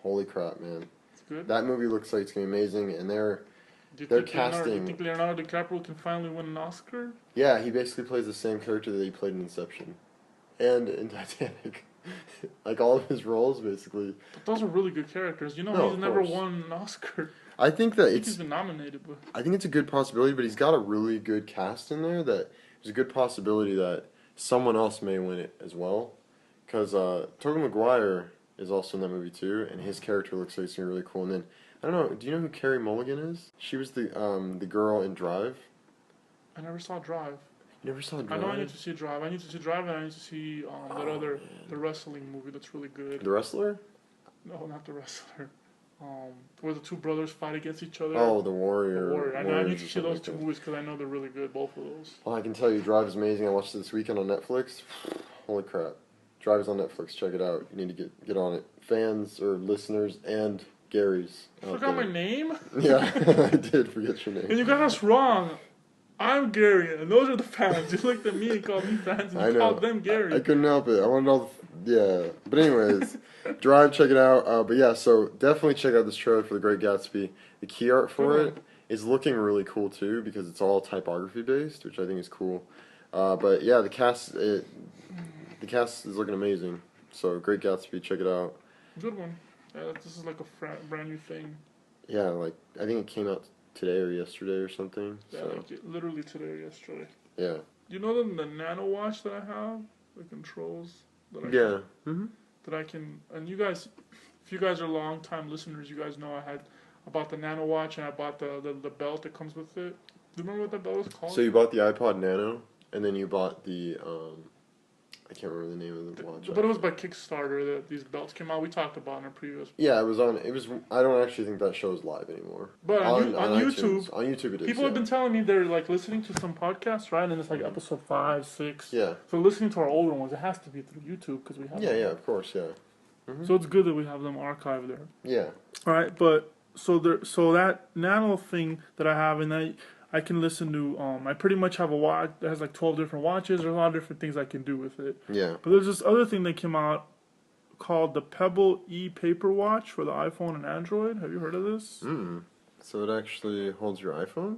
Holy crap, man. It's good? That movie looks like it's going to be amazing, and they're casting... Do you think Leonardo DiCaprio can finally win an Oscar? Yeah, he basically plays the same character that he played in Inception. And in Titanic. Like all of his roles, basically. But those are really good characters. You know, he's never won an Oscar. I think he's been nominated, but I think it's a good possibility, but he's got a really good cast in there that there's a good possibility that someone else may win it as well. Because Tobey Maguire is also in that movie too, and his character looks like it's gonna be really cool. And then I don't know, do you know who Carey Mulligan is? She was the girl in Drive. I never saw Drive. You never saw Drive? I know I need to see Drive. I need to see Drive, and I need to see the wrestling movie that's really good. The Wrestler? No, not The Wrestler. Where the two brothers fight against each other. Oh, The Warrior. I need to see those two movies because I know they're really good, both of those. Well, I can tell you, Drive is amazing. I watched it this weekend on Netflix. Holy crap. Drive is on Netflix. Check it out. You need to get on it. Fans or listeners and Gary's. You forgot my name? Yeah, I did forget your name. And you got us wrong. I'm Gary, and those are the fans. You looked at me and called me fans, and you called them Gary. I couldn't help it. I wanted all yeah. But anyways, Drive, check it out. But yeah, so definitely check out this trailer for The Great Gatsby. The key art for it is looking really cool, too, because it's all typography based, which I think is cool. But yeah, the cast is looking amazing. So Great Gatsby, check it out. Good one. Yeah, this is like a brand new thing. Yeah, like, I think it came out today or yesterday or something. Yeah, so. like literally today or yesterday. Yeah. You know the Nano Watch that I have? The controls that I can... And you guys, if you guys are long-time listeners, you guys know I bought the Nano Watch and I bought the belt that comes with it. Do you remember what that belt was called? So you bought the iPod Nano, and then you bought the... I can't remember the name of the watch. But it was by Kickstarter that these belts came out. We talked about in our previous. Yeah, it was. I don't actually think that show's live anymore. But on YouTube, on YouTube it is. People have been telling me they're like listening to some podcasts, right? And it's like episode 5, 6. Yeah. So listening to our older ones, it has to be through YouTube because we have. Yeah, of course, yeah. Mm-hmm. So it's good that we have them archived there. Yeah. All right, but so that Nano thing that I have, and I can listen to, I pretty much have a watch that has like 12 different watches. There's a lot of different things I can do with it. Yeah. But there's this other thing that came out called the Pebble E Paper Watch for the iPhone and Android. Have you heard of this? So it actually holds your iPhone?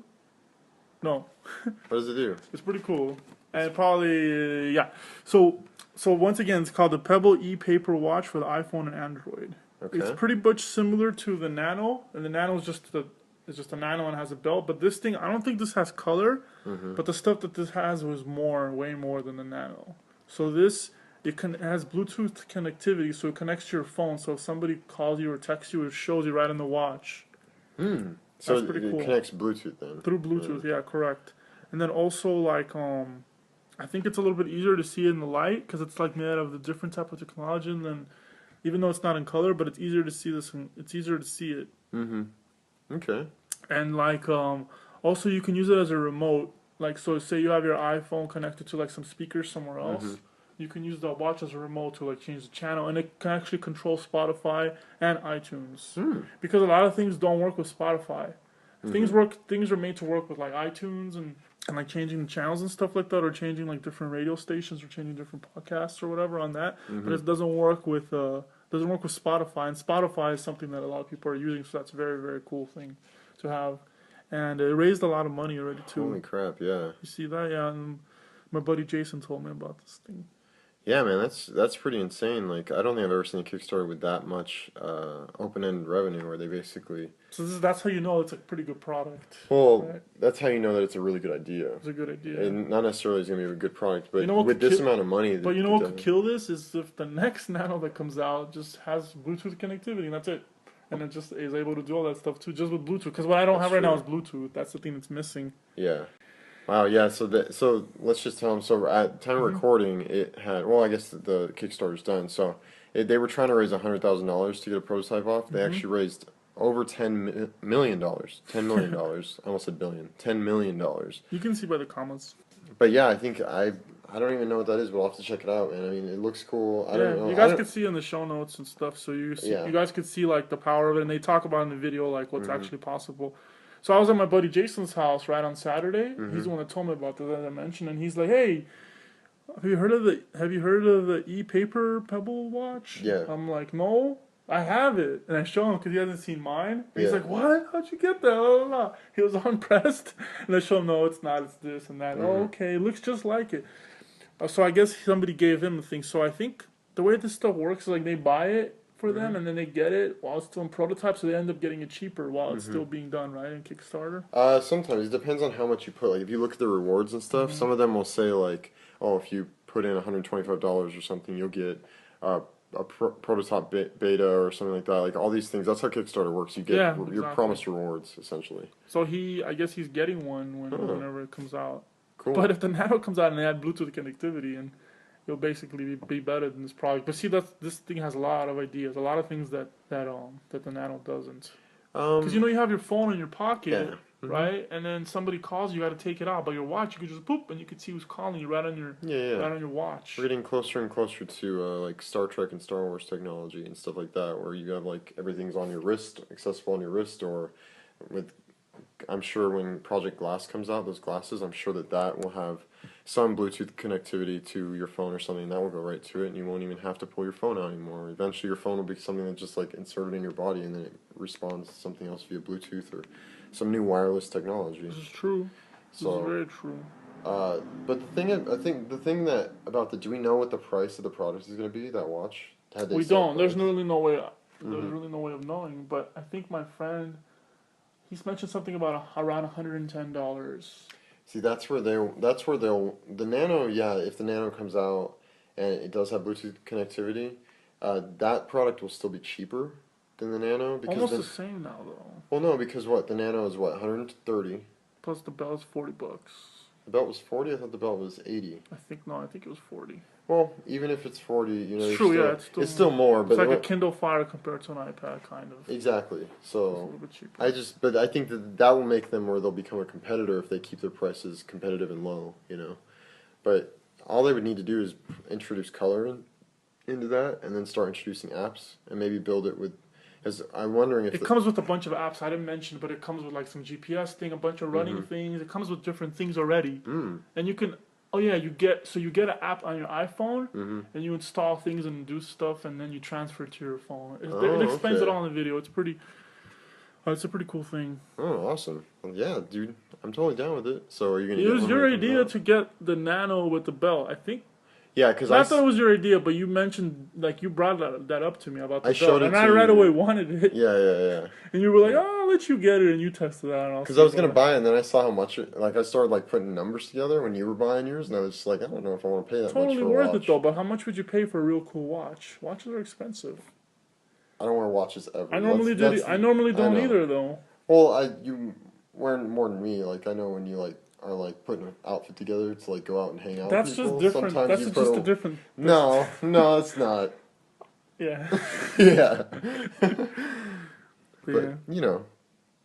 No. What does it do? It's pretty cool. And probably, yeah. So So once again, it's called the Pebble e-paper watch for the iPhone and Android. Okay. It's pretty much similar to the Nano, and the Nano is just a Nano and has a belt. But this thing, I don't think this has color, but the stuff that this has was way more than the Nano. So this, it has Bluetooth connectivity, so it connects to your phone. So if somebody calls you or texts you, it shows you right in the watch. So That's pretty it cool. connects Bluetooth then? Through Bluetooth, yeah, correct. And then also like I think it's a little bit easier to see in the light because it's like made out of the different type of technology, and then even though it's not in color, but it's easier to see this. It's easier to see it. Okay. And like also you can use it as a remote. Like so, say you have your iPhone connected to like some speakers somewhere else. You can use the watch as a remote to like change the channel, and it can actually control Spotify and iTunes because a lot of things don't work with Spotify. Things are made to work with like iTunes and like changing the channels and stuff like that, or changing like different radio stations or changing different podcasts or whatever on that. But it doesn't work with Spotify, and Spotify is something that a lot of people are using, so that's a very, very cool thing to have. And it raised a lot of money already too. Holy crap! Yeah. You see that? Yeah. And my buddy Jason told me about this thing. Yeah, man, that's pretty insane. Like, I don't think I've ever seen a Kickstarter with that much open-ended revenue, where they basically. So that's how you know it's a pretty good product. Well, right? That's how you know that it's a really good idea. It's a good idea. And not necessarily it's gonna be a good product, but you know with this amount of money. But you know what could kill this is if the next Nano that comes out just has Bluetooth connectivity, and that's it. And it just is able to do all that stuff too, just with Bluetooth. Because what I don't have right now is Bluetooth. That's the thing that's missing. Yeah. Wow, yeah, so let's just tell them, so at time of recording, it had, well, I guess the Kickstarter's done, so they were trying to raise $100,000 to get a prototype off. They actually raised over $10 million. $10 million. I almost said billion. $10 million. You can see by the comments. But yeah, I think I don't even know what that is, but I'll have to check it out, man. I mean, it looks cool. I don't know. You guys could see in the show notes and stuff, so you guys could see like the power of it, and they talk about in the video like what's actually possible. So I was at my buddy Jason's house right on Saturday. He's the one that told me about this, as I mentioned, and he's like, "Hey, have you heard of the e-paper Pebble watch?" Yeah. I'm like, "No, I have it," and I show him because he hasn't seen mine. And he's like, "What? How'd you get that?" Blah, blah, blah. He was unimpressed, and I show him, "No, it's not. It's this and that." Oh, okay, it looks just like it. So I guess somebody gave him the thing. So I think the way this stuff works is like they buy it for them, and then they get it while it's still in prototype, so they end up getting it cheaper while it's still being done, right, in Kickstarter? Sometimes. It depends on how much you put. Like, if you look at the rewards and stuff, some of them will say, like, oh, if you put in $125 or something, you'll get a prototype beta or something like that. Like, all these things. That's how Kickstarter works. You get your promised rewards, essentially. So I guess he's getting one whenever it comes out. Cool. But if the Nano comes out and they add Bluetooth connectivity, and it'll basically be better than this product. But see, this thing has a lot of ideas, a lot of things that the Nano doesn't. Because you have your phone in your pocket, right? And then somebody calls you, got to take it out. But your watch, you could just boop, and you could see who's calling you right on your right on your watch. We're getting closer and closer to like Star Trek and Star Wars technology and stuff like that, where you have like everything's on your wrist, accessible on your wrist, or with. I'm sure when Project Glass comes out, those glasses, I'm sure that will have some Bluetooth connectivity to your phone or something. That will go right to it, and you won't even have to pull your phone out anymore. Eventually, your phone will be something that's just like inserted in your body, and then it responds to something else via Bluetooth or some new wireless technology. This is true. This is very true. But the thing that about do we know what the price of the product is going to be? That watch? We don't. There's really no way. There's really no way of knowing. But I think my friend. He's mentioned something about around $110. See, that's where the Nano, if the Nano comes out and it does have Bluetooth connectivity, that product will still be cheaper than the Nano. Because almost the same now, though. Well, no, because the Nano is $130. Plus the belt's $40. The belt was 40. I thought the belt was 80. I think it was 40. Well, even if it's 40, it's true. It's still more. But it's like a Kindle Fire compared to an iPad, kind of. Exactly. So it's a little bit cheaper. But I think that will make them where they'll become a competitor if they keep their prices competitive and low. But all they would need to do is introduce color into that, and then start introducing apps, and maybe build it with. As I'm wondering if it comes with a bunch of apps I didn't mention, but it comes with like some GPS thing, a bunch of running things. It comes with different things already, and you can. Oh yeah, you get an app on your iPhone, and you install things and do stuff, and then you transfer it to your phone. It explains it all in the video. It's a pretty cool thing. Oh, awesome! Well, yeah, dude, I'm totally down with it. So are you gonna? It was your idea to get the Nano with the belt, I think. Yeah, because I thought it was your idea, but you mentioned, like, you brought that up to me about the belt, showed it and to I right you. away wanted it. Yeah. And you were like, oh, I'll let you get it, and you tested it out. Because I was going to buy it, and then I saw how much, I started, putting numbers together when you were buying yours, and I was just like, I don't know if I want to pay that much Totally for a worth watch. it, though, but how much would you pay for a real cool watch? Watches are expensive. I don't wear watches ever. I normally don't either, though. Well, you wear more than me. Like, I know when you, are, putting an outfit together to, go out and hang out That's with people. just different. Sometimes That's you just put a different... No, it's not. Yeah. Yeah. Yeah.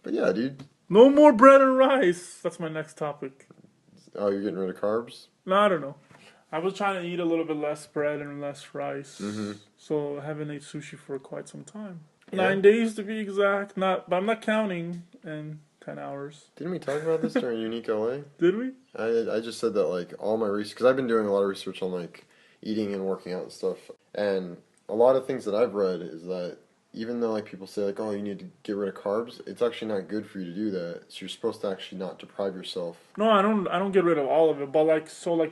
But yeah, dude. No more bread and rice. That's my next topic. Oh, you're getting rid of carbs? No, I don't know. I was trying to eat a little bit less bread and less rice. Mm-hmm. So I haven't ate sushi for quite some time. Yeah. 9 days to be exact. But I'm not counting in 10 hours. Didn't we talk about this during Unique LA? Did we? I just said that, all my research, because I've been doing a lot of research on, eating and working out and stuff. And a lot of things that I've read is that even though people say oh, you need to get rid of carbs, it's actually not good for you to do that. So you're supposed to actually not deprive yourself. No, I don't get rid of all of it, but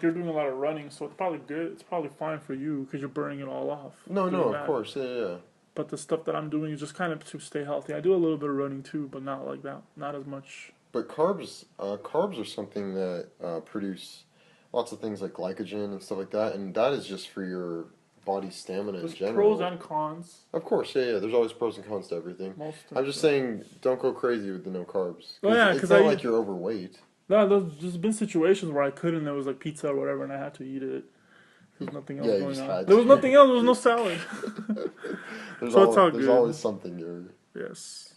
you're doing a lot of running, so it's probably good. It's probably fine for you because you're burning it all off. No, of course, yeah. But the stuff that I'm doing is just kind of to stay healthy. I do a little bit of running too, but not like that, not as much. But carbs are something that produce lots of things like glycogen and stuff like that, and that is just for your body stamina in general. Pros and cons. Of course, yeah. There's always pros and cons to everything. I'm just saying, don't go crazy with the no carbs. Oh yeah, it's not like you're overweight. No, there's been situations where I couldn't. There was pizza or whatever, and I had to eat it. There was nothing else going on. There was nothing else. There was no salad. It's all good. There's always something, Gary. Yes.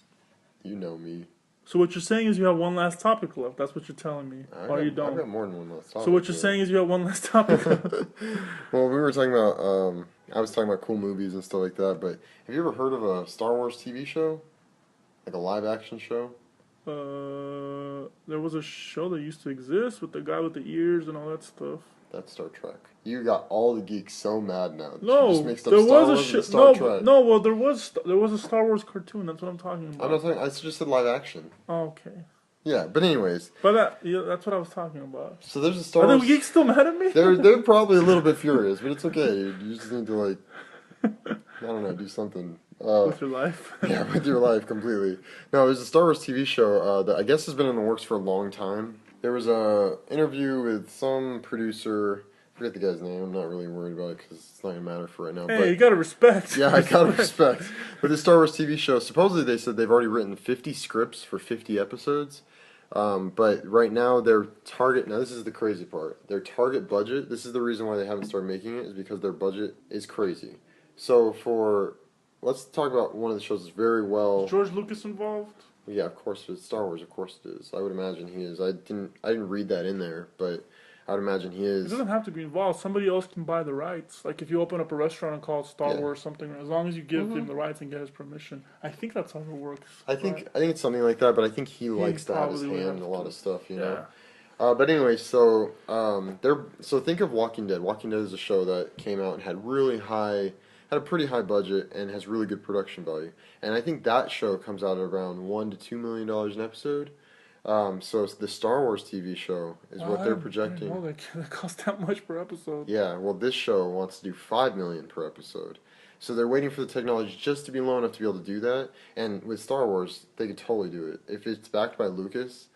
You know me. So what you're saying is you have one last topic left. That's what you're telling me. Or you don't. I've got more than one last topic. So what you're saying is you have one last topic left. Well, we were talking about, I was talking about cool movies and stuff like that, but have you ever heard of a Star Wars TV show? Like a live action show? There was a show that used to exist with the guy with the ears and all that stuff. That's Star Trek. You got all the geeks so mad now. No, there was a show. Well, there was a Star Wars cartoon. That's what I'm talking about. I'm not talking. I just said live action. Oh, okay. Yeah, but anyways. But that's what I was talking about. So there's a Star Wars. Are the geeks still mad at me? They're probably a little bit furious, but it's okay. You just need to I don't know, do something. With your life? Yeah, with your life completely. No, there's a Star Wars TV show that I guess has been in the works for a long time. There was a interview with some producer. I forget the guy's name. I'm not really worried about it because it's not going to matter for right now. Hey, you got to respect. Yeah, I got to respect. But the Star Wars TV show, supposedly they said they've already written 50 scripts for 50 episodes. But right now their target, now this is the crazy part, their target budget, this is the reason why they haven't started making it, is because their budget is crazy. So let's talk about one of the shows that's very well... Is George Lucas involved? Yeah, of course, it's Star Wars, of course it is. I would imagine he is. I didn't read that in there, but I would imagine he is. It doesn't have to be involved. Somebody else can buy the rights. Like if you open up a restaurant and call it Star Wars something, as long as you give him the rights and get his permission. I think that's how it works. I think it's something like that, but I think he likes to have his hand in a lot of stuff, you know. But anyway, so think of Walking Dead. Walking Dead is a show that came out and had a pretty high budget and has really good production value. And I think that show comes out at around $1 to $2 million an episode. So the Star Wars TV show is what they're projecting. Oh, that costs that much per episode. Yeah, well, this show wants to do $5 million per episode. So they're waiting for the technology just to be low enough to be able to do that. And with Star Wars, they could totally do it. If it's backed by Lucas,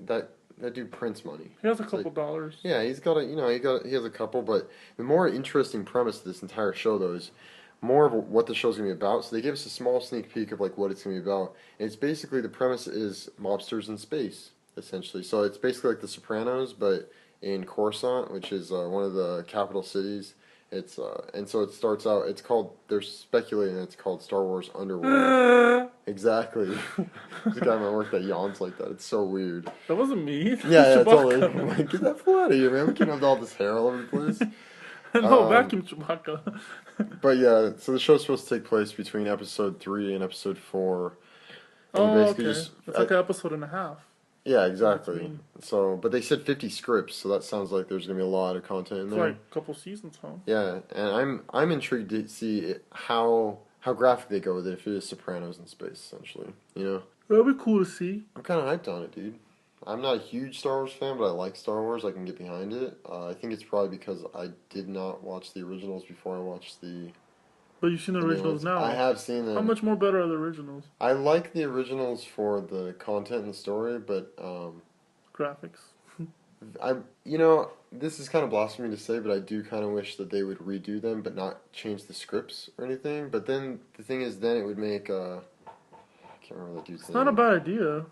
that dude prints money. He has a couple dollars. Yeah, he has a couple. But the more interesting premise of this entire show, though, is more of what the show's going to be about. So they give us a small sneak peek of what it's going to be about. And it's basically, the premise is mobsters in space, essentially. So it's basically like The Sopranos, but in Coruscant, which is one of the capital cities. It's and so it starts out, they're speculating it's called Star Wars Underworld. Exactly. There's a guy at my work that yawns like that. It's so weird. That wasn't me. Yeah, totally. I'm like, get that fool out of here, man. We can't have all this hair all over the place. No, vacuum Chewbacca. But yeah, so the show's supposed to take place between episode 3 and episode 4. And okay. It's like an episode and a half. Yeah, exactly. So, but they said 50 scripts, so that sounds like there's gonna be a lot of content in there. Like a couple seasons, huh? Yeah, and I'm intrigued to see how graphic they go with it if it is Sopranos in space, essentially. You know. That'd be cool to see. I'm kind of hyped on it, dude. I'm not a huge Star Wars fan, but I like Star Wars. I can get behind it. I think it's probably because I did not watch the originals before I watched But you've seen the the new originals ones. now. I have seen them. How much more better are the originals? I like the originals for the content and the story, but Graphics. this is kind of blasphemy to say, but I do kind of wish that they would redo them, but not change the scripts or anything. But then the thing is, then it would make I can't remember that dude's name. It's not a bad idea.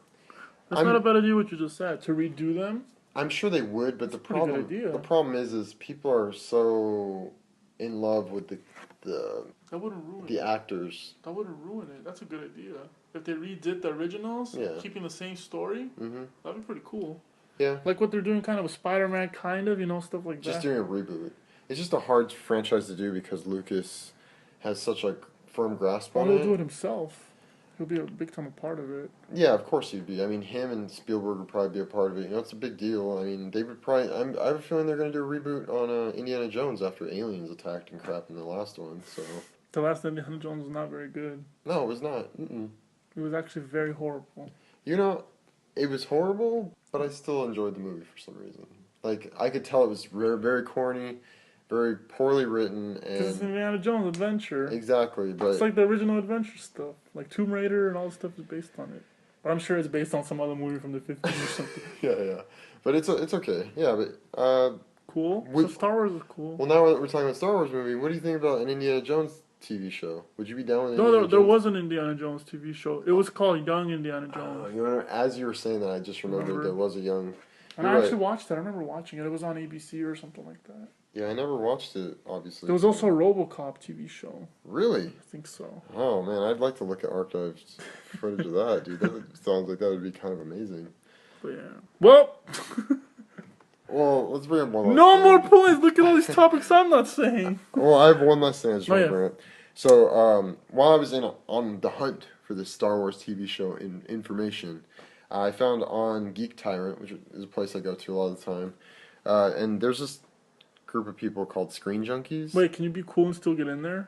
That's not a bad idea what you just said. To redo them? I'm sure they would, but the problem is people are so in love with the that wouldn't ruin the actors. That wouldn't ruin it. That's a good idea. If they redid the originals, keeping the same story, that'd be pretty cool. Yeah. Like what they're doing kind of with Spider-Man, kind of, stuff like that. Just doing a reboot. It's just a hard franchise to do because Lucas has such a firm grasp on it. He'll do it himself. He'll be a big time a part of it. Yeah, of course he'd be. I mean, him and Spielberg would probably be a part of it. It's a big deal. I mean, they would probably... I have a feeling they're going to do a reboot on Indiana Jones after aliens attacked and crap in the last one, so... The last Indiana Jones was not very good. No, it was not. Mm-mm. It was actually very horrible. It was horrible, but I still enjoyed the movie for some reason. Like, I could tell it was very, very corny, very poorly written, and... Because it's Indiana Jones adventure. Exactly, but... It's like the original adventure stuff. Like Tomb Raider and all the stuff is based on it. But I'm sure it's based on some other movie from the 50s or something. yeah. But it's okay. Yeah, but... Cool? So Star Wars is cool. Well, now we're talking about Star Wars movie. What do you think about an Indiana Jones TV show? Would you be down with Indiana Jones? There was an Indiana Jones TV show. It was called Young Indiana Jones. As you were saying that, I just remembered there was a young... And I actually watched it. I remember watching it. It was on ABC or something like that. Yeah, I never watched it, obviously. There was also a RoboCop TV show. Really? I think so. Oh, man, I'd like to look at archived footage of that, dude. That sounds like that would be kind of amazing. But yeah. Well... Well, let's bring up one last thing. More points! Look at all these topics I'm not saying. Well, I have one last thing I just want to bring up. So, while I was on the hunt for this Star Wars TV show information, I found on Geek Tyrant, which is a place I go to a lot of the time, and there's this group of people called Screen Junkies. Wait, can you be cool and still get in there?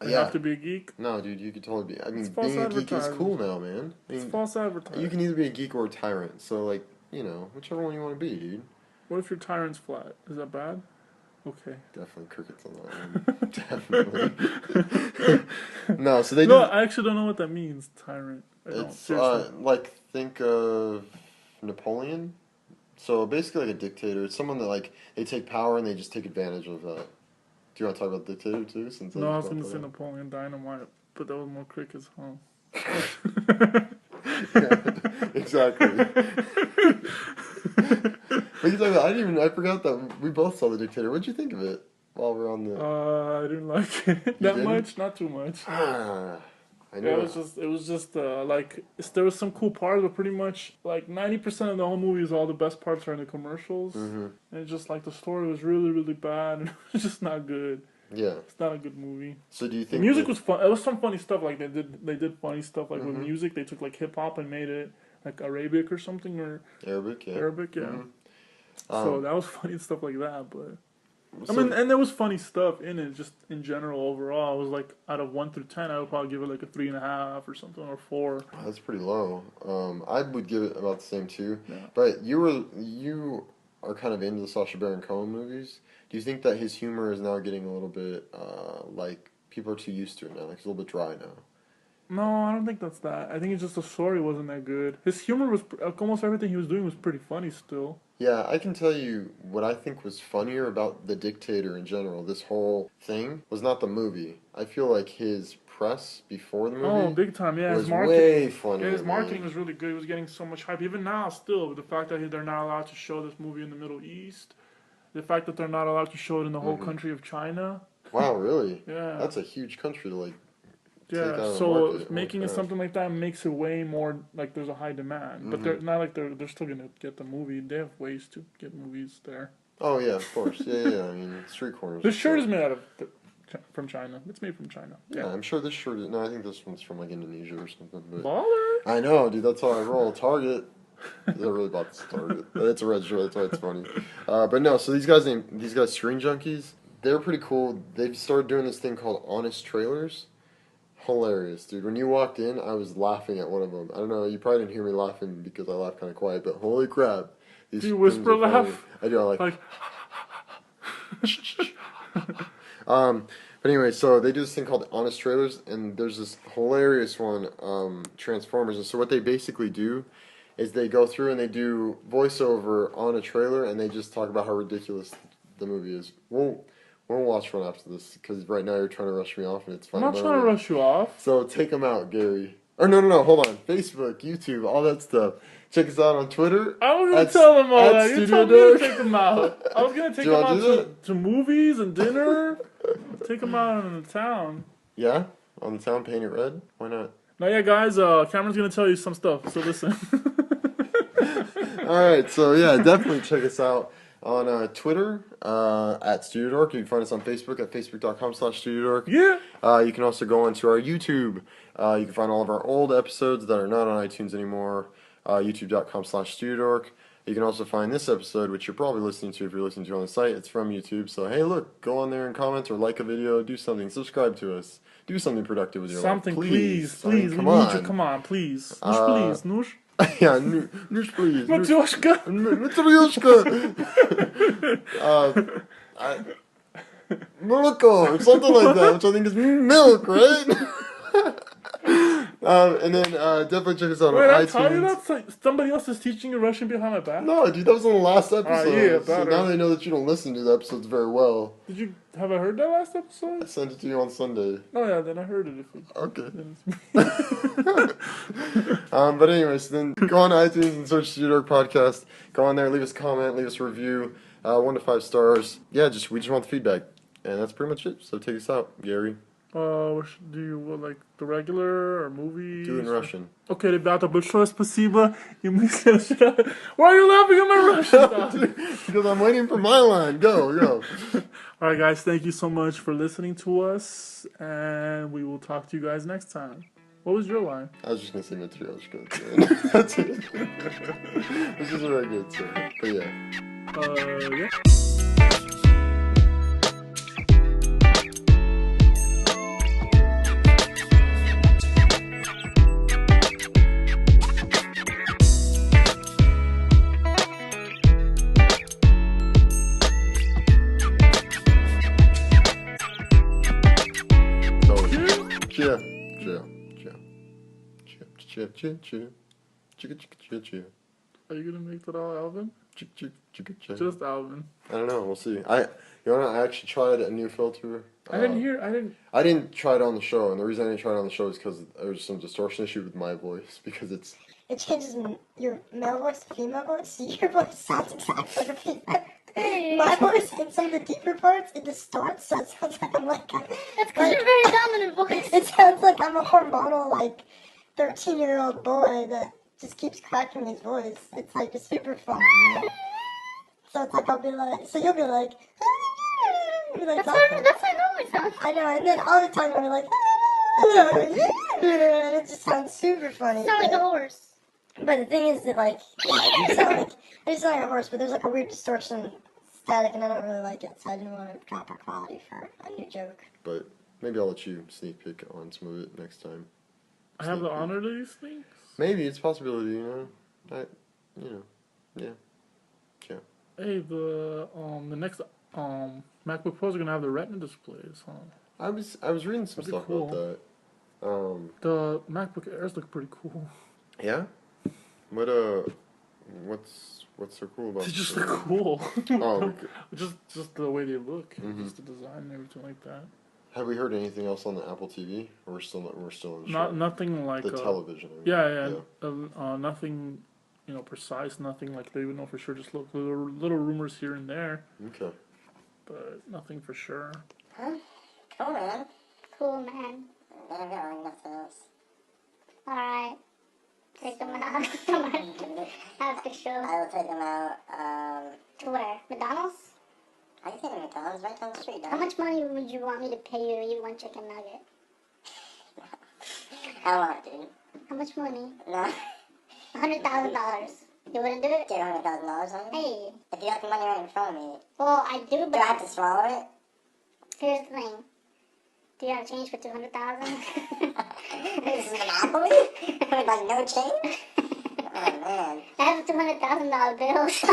You have to be a geek? No, dude, you could totally be. I mean, being a geek is cool now, man. It's false advertising. You can either be a geek or a tyrant, so, like, whichever one you want to be, dude. What if your tyrant's flat? Is that bad? Okay. Definitely crickets on that one. Definitely. No, so they do... No, I actually don't know what that means, tyrant. It's, think of Napoleon. So, basically like a dictator. It's someone that, like, they take power and they just take advantage of that. Do you want to talk about dictator, too? No, I was going to say Napoleon Dynamite, but that was more crickets, huh? Yeah, exactly. I forgot that we both saw The Dictator. What'd you think of it while we're on the... I didn't like it that much, not too much. I know. Yeah, it was just like, there was some cool parts, but pretty much, like, 90% of the whole movie is all the best parts are in the commercials. Mm-hmm. And it's just, like, the story was really, really bad, and it was just not good. Yeah. It's not a good movie. So do you think... The music was fun. It was some funny stuff, like, they did funny stuff, like, with music. They took, like, hip-hop and made it, like, Arabic or something, or... Arabic, yeah. Mm-hmm. So that was funny and stuff like that, but... I mean, and there was funny stuff in it, just in general, overall. I was like, out of 1 through 10, I would probably give it like a 3.5 or something, or 4. That's pretty low. I would give it about the same too. Yeah. But you are kind of into the Sacha Baron Cohen movies. Do you think that his humor is now getting a little bit, like, people are too used to it now? Like, it's a little bit dry now. No, I don't think that's that. I think it's just the story wasn't that good. His humor was, almost everything he was doing was pretty funny still. Yeah, I can tell you what I think was funnier about The Dictator in general, this whole thing, was not the movie. I feel like his press before the movie... Oh, big time, yeah. Was his marketing, way funnier. Yeah, his marketing was really good. He was getting so much hype. Even now, still, the fact that they're not allowed to show this movie in the Middle East, the fact that they're not allowed to show it in the whole country of China. Wow, really? Yeah. That's a huge country to, like... Yeah, so making it something like that makes it way more like there's a high demand. But they're not like they're still gonna get the movie. They have ways to get movies there. Oh yeah, of course. Yeah. I mean, street corners. This shirt is made out of from China. It's made from China. Yeah, I'm sure this shirt is. No, I think this one's from like Indonesia or something. But baller. I know, dude. That's how I roll. Target. I really bought this Target. It's a red shirt. That's why it's funny. But no, so these guys, Screen Junkies, they're pretty cool. They've started doing this thing called Honest Trailers. hilarious, dude. When you walked in, I was laughing at one of them. I don't know, you probably didn't hear me laughing because I laughed kind of quiet, but holy crap. Do you whisper laugh? I do, I like... But anyway, so they do this thing called Honest Trailers, and there's this hilarious one, Transformers. And so what they basically do is they go through and they do voiceover on a trailer, and they just talk about how ridiculous the movie is. We'll watch one after this, because right now you're trying to rush me off, and it's fine. I'm not trying to rush you off. So take them out, Gary. Or no, hold on. Facebook, YouTube, all that stuff. Check us out on Twitter. I was going to tell them all that. You told me to StudioDork. take them out. I was going to take them out to movies and dinner. Take them out in the town. Yeah? On the town, paint it red? Why not? Now, yeah, guys, Cameron's going to tell you some stuff, so listen. Alright, so yeah, definitely check us out on Twitter at StudioDork. You can find us on Facebook at facebook.com/StudioDork. Yeah. You can also go onto our YouTube. You can find all of our old episodes that are not on iTunes anymore. YouTube.com/StudioDork. You can also find this episode, which you're probably listening to if you're listening to it on the site. It's from YouTube. So, hey, look, go on there and comment or like a video. Do something. Subscribe to us. Do something productive with your life. Please. We need you. Come on, please. Please. Nush. Yeah, Nush, please. Matryoshka. Milko, or something like that, which I think is milk, right? And then definitely check us out on iTunes. Tell you that somebody else is teaching you Russian behind my back? No, dude, that was on the last episode. Yeah, so now they know that you don't listen to the episodes very well. Have I heard that last episode? I sent it to you on Sunday. Oh yeah, then I heard it. Okay. But anyways, then go on iTunes and search StudioDork Podcast. Go on there, leave us a comment, leave us a review. 1 to 5 stars. Yeah, we just want the feedback. And that's pretty much it. So take us out, Gary. Do you like the regular or movies? Do it in Russian. Okay, ребята, большое спасибо. Why are you laughing at my Russian? Because I'm waiting for my line. Go. Alright guys, thank you so much for listening to us. And we will talk to you guys next time. What was your line? I was just going to say Matryoshka. That's it. This is very good, so. But yeah. Yeah. Cheer. Are you gonna make that all Alvin? Just Alvin. I don't know. We'll see. I actually tried a new filter. I didn't try it on the show, and the reason I didn't try it on the show is because there was some distortion issue with my voice because it changes your male voice to female voice. So your voice sounds exactly like a female. My voice in some of the deeper parts it distorts, so it sounds like I'm like that's because you're a very dominant voice. It sounds like I'm a hormonal 13-year-old boy that just keeps cracking his voice. It's it's super fun. Right? So it's I'll be like, so you'll be like, that's how it normally sounds. I know, and then all the time I'll be like, and it just sounds super funny. You sound like a horse. But the thing is that I just sound like a horse, but there's a weird distortion static, and I don't really like it, so I didn't want to drop our quality for a new joke. But maybe I'll let you sneak peek on some of it next time. I have the honor to these things? Maybe, it's a possibility, yeah. Hey, the next MacBook Pros are gonna have the Retina displays, huh? I was reading some stuff about that. The MacBook Airs look pretty cool. Yeah? What's so cool about They just look cool. Oh, okay. Just the way they look, just the design and everything like that. Have we heard anything else on the Apple TV? Or we're still in the show? Nothing like the television. Yeah. Nothing, precise. Nothing like they would know for sure. Just little rumors here and there. Okay. But nothing for sure. Huh? Cool, man. Cool, man. There you go. Nothing else. All right. Take them out. After show. I will take them out. To where? McDonald's? I can take them to McDonald's right down the street. How much money would you want me to pay you to eat one chicken nugget? How much, dude? How much money? No. $100,000. You wouldn't do it? Get $100,000 on me? Hey. If you got the money right in front of me. Well, I do, but... Do I have to swallow it? Here's the thing. Do you have change for 200,000? This is Monopoly? With like no change? Oh man. I have $200,000 bills.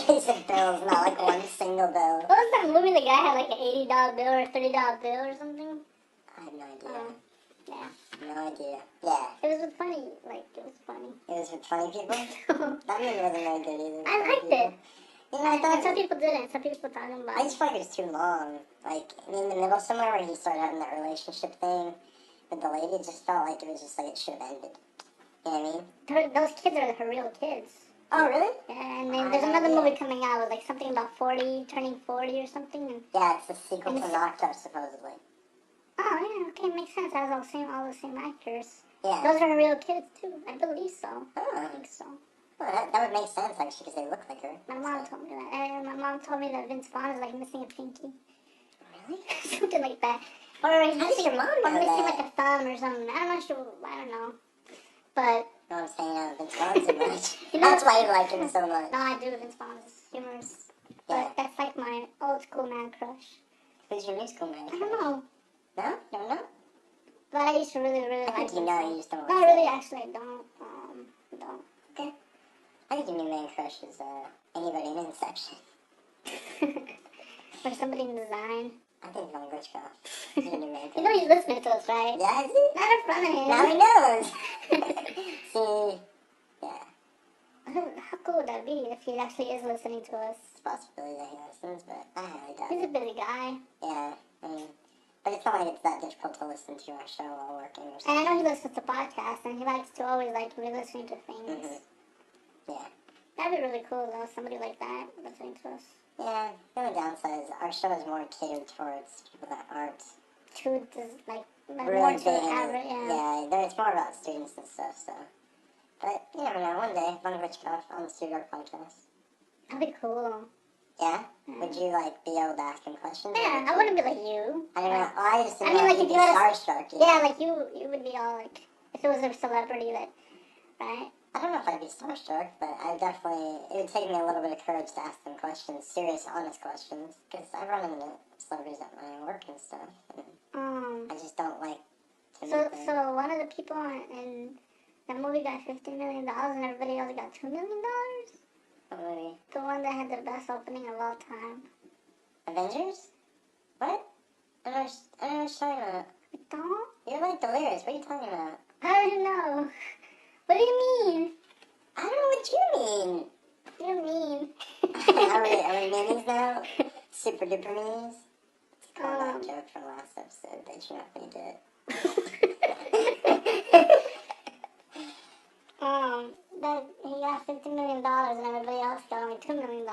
These are bills, not like one single bill. What was that movie? The guy had like an $80 bill or a $30 bill or something? I have no idea. Yeah. No idea. Yeah. It was with funny. Like, it was funny. It was with funny people? That movie wasn't very good either. I liked it. You know, I thought some people didn't. Some people talking about I just felt like it was too long. Like, in the middle somewhere where he started having that relationship thing with the lady, it just felt like it was just like it should have ended. You know what I mean? Those kids are her real kids. Oh, really? Yeah, and then there's another movie coming out with like something about 40, turning 40 or something. And, Yeah, it's the sequel to Knocked Up, supposedly. oh, yeah, okay, makes sense. That was all the same actors. Yeah. Those are her real kids, too. I believe so. Oh. I think so. Well, that would make sense, actually, because they look like her. My mom told me that. And my mom told me that Vince Vaughn is like missing a pinky. Really? Something like that. Or How does your mom or know missing that? like a thumb or something. I'm not sure. I don't know. But No, I'm saying I Vince Vaughn too much. You know- That's why you like him so much. no, I do. Vince Vaughn's humorous. Yeah. But that's like my old school man crush. Who's your new school man? I don't know. No? You don't know? But I used to really I like think you him. know, you just don't No, want to really, say. actually, I don't. Don't. Okay. I think your new man crush is anybody in Inception. Or somebody in design. I think Von Glitchkoff is your new man You crush. know he's listening to us, right? Yeah, is he? Not in front of him. Now he knows. See, yeah, How cool would that be if he actually is listening to us? it's a possibility that he listens, but I highly doubt He's a it. busy guy. Yeah, I mean, but it's not like it's that difficult to listen to our show while working or And I something. know he listens to podcasts, and he likes to always like re-listening to things. Yeah. That'd be really cool, though, somebody like that listening to us. Yeah, the only downside is our show is more catered towards people that aren't To just, like more really to big. the average, yeah. It's more about students and stuff, so. But you never know, one day, Von Glitchkoff on the StudioDork Podcast. That'd be cool. Yeah? Would you, like, be able to ask him questions? Yeah, I wouldn't be like you. I don't know. I just I didn't mean, know like, if if you'd you be had a- starstruck. Yeah, like you would be all like, if it was a celebrity that, right? I don't know if I'd be starstruck, but I definitely, it would take me a little bit of courage to ask them questions, serious, honest questions, because I run into celebrities at my work and stuff, and I just don't like to meet them. So one of the people in that movie got $50 million and everybody else got $2 million? What movie? The one that had the best opening of all time. Avengers? What? I don't know what you're talking about. Don't? You're like delirious. What are you talking about? How do you know? What do you mean? I don't know what you mean. What do you mean? Are we memes now? Super duper memes? It's a callback joke from last episode that you're not going to get. That he got $50 million and everybody else got only $2 million.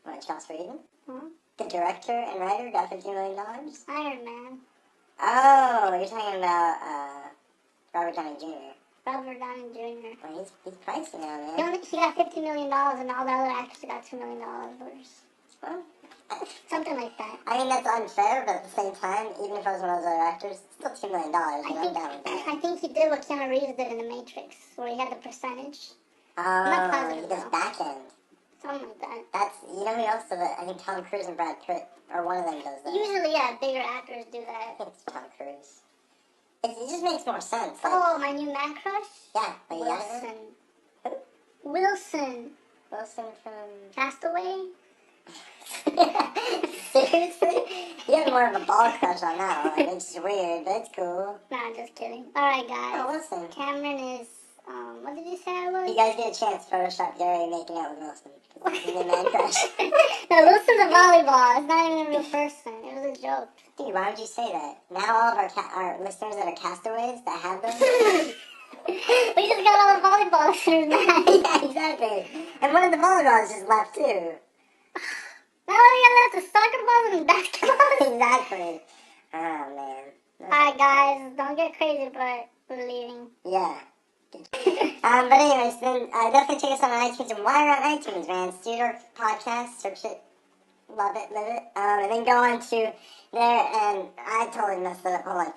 What, Joss Whedon? Huh? The director and writer got $50 million? Iron Man. Oh, you're talking about Robert Downey Jr. Robert Downey Jr. Well, he's pricey now, man. He got $50 million and all the other actors got $2 million. Well, Something like that. I mean, that's unfair, but at the same time, even if I was one of those other actors, it's still $2 million, and I'm down with that. I think he did what Keanu Reeves did in The Matrix, where he had the percentage. not Oh, positive, he does though. back end. Something like that. That's, you know who else does it? I think Tom Cruise and Brad Pitt, or one of them does that. Usually, yeah, bigger actors do I that. think it's Tom Cruise. It just makes more sense. Like, Oh, my new man crush? yeah, but you got it? Wilson. Wilson. Wilson from... Castaway? Seriously? You have more of a ball crush on that one. It's weird, but it's cool. Nah, just kidding. Alright, guys. Oh, Wilson. Cameron is, what did you say I was? You guys get a chance to Photoshop Gary making out with Wilson. He's a man crush. No, Wilson's a volleyball. It's not even a real person. It was a joke. Dude, why would you say that? Now all of our listeners that are castaways that have them... We just got all the volleyball listeners mad. Yeah, exactly. And one of the volleyballs just left, too. Now we got lots of soccer balls and basketballs. Exactly. Oh, man. Alright, guys. Don't get crazy, but we're leaving. Yeah. But anyways, then definitely check us out on iTunes. And while you're on iTunes, man, StudioDork Podcast, search it, love it, live it. And then go on to there, and I totally messed it up. Hold on.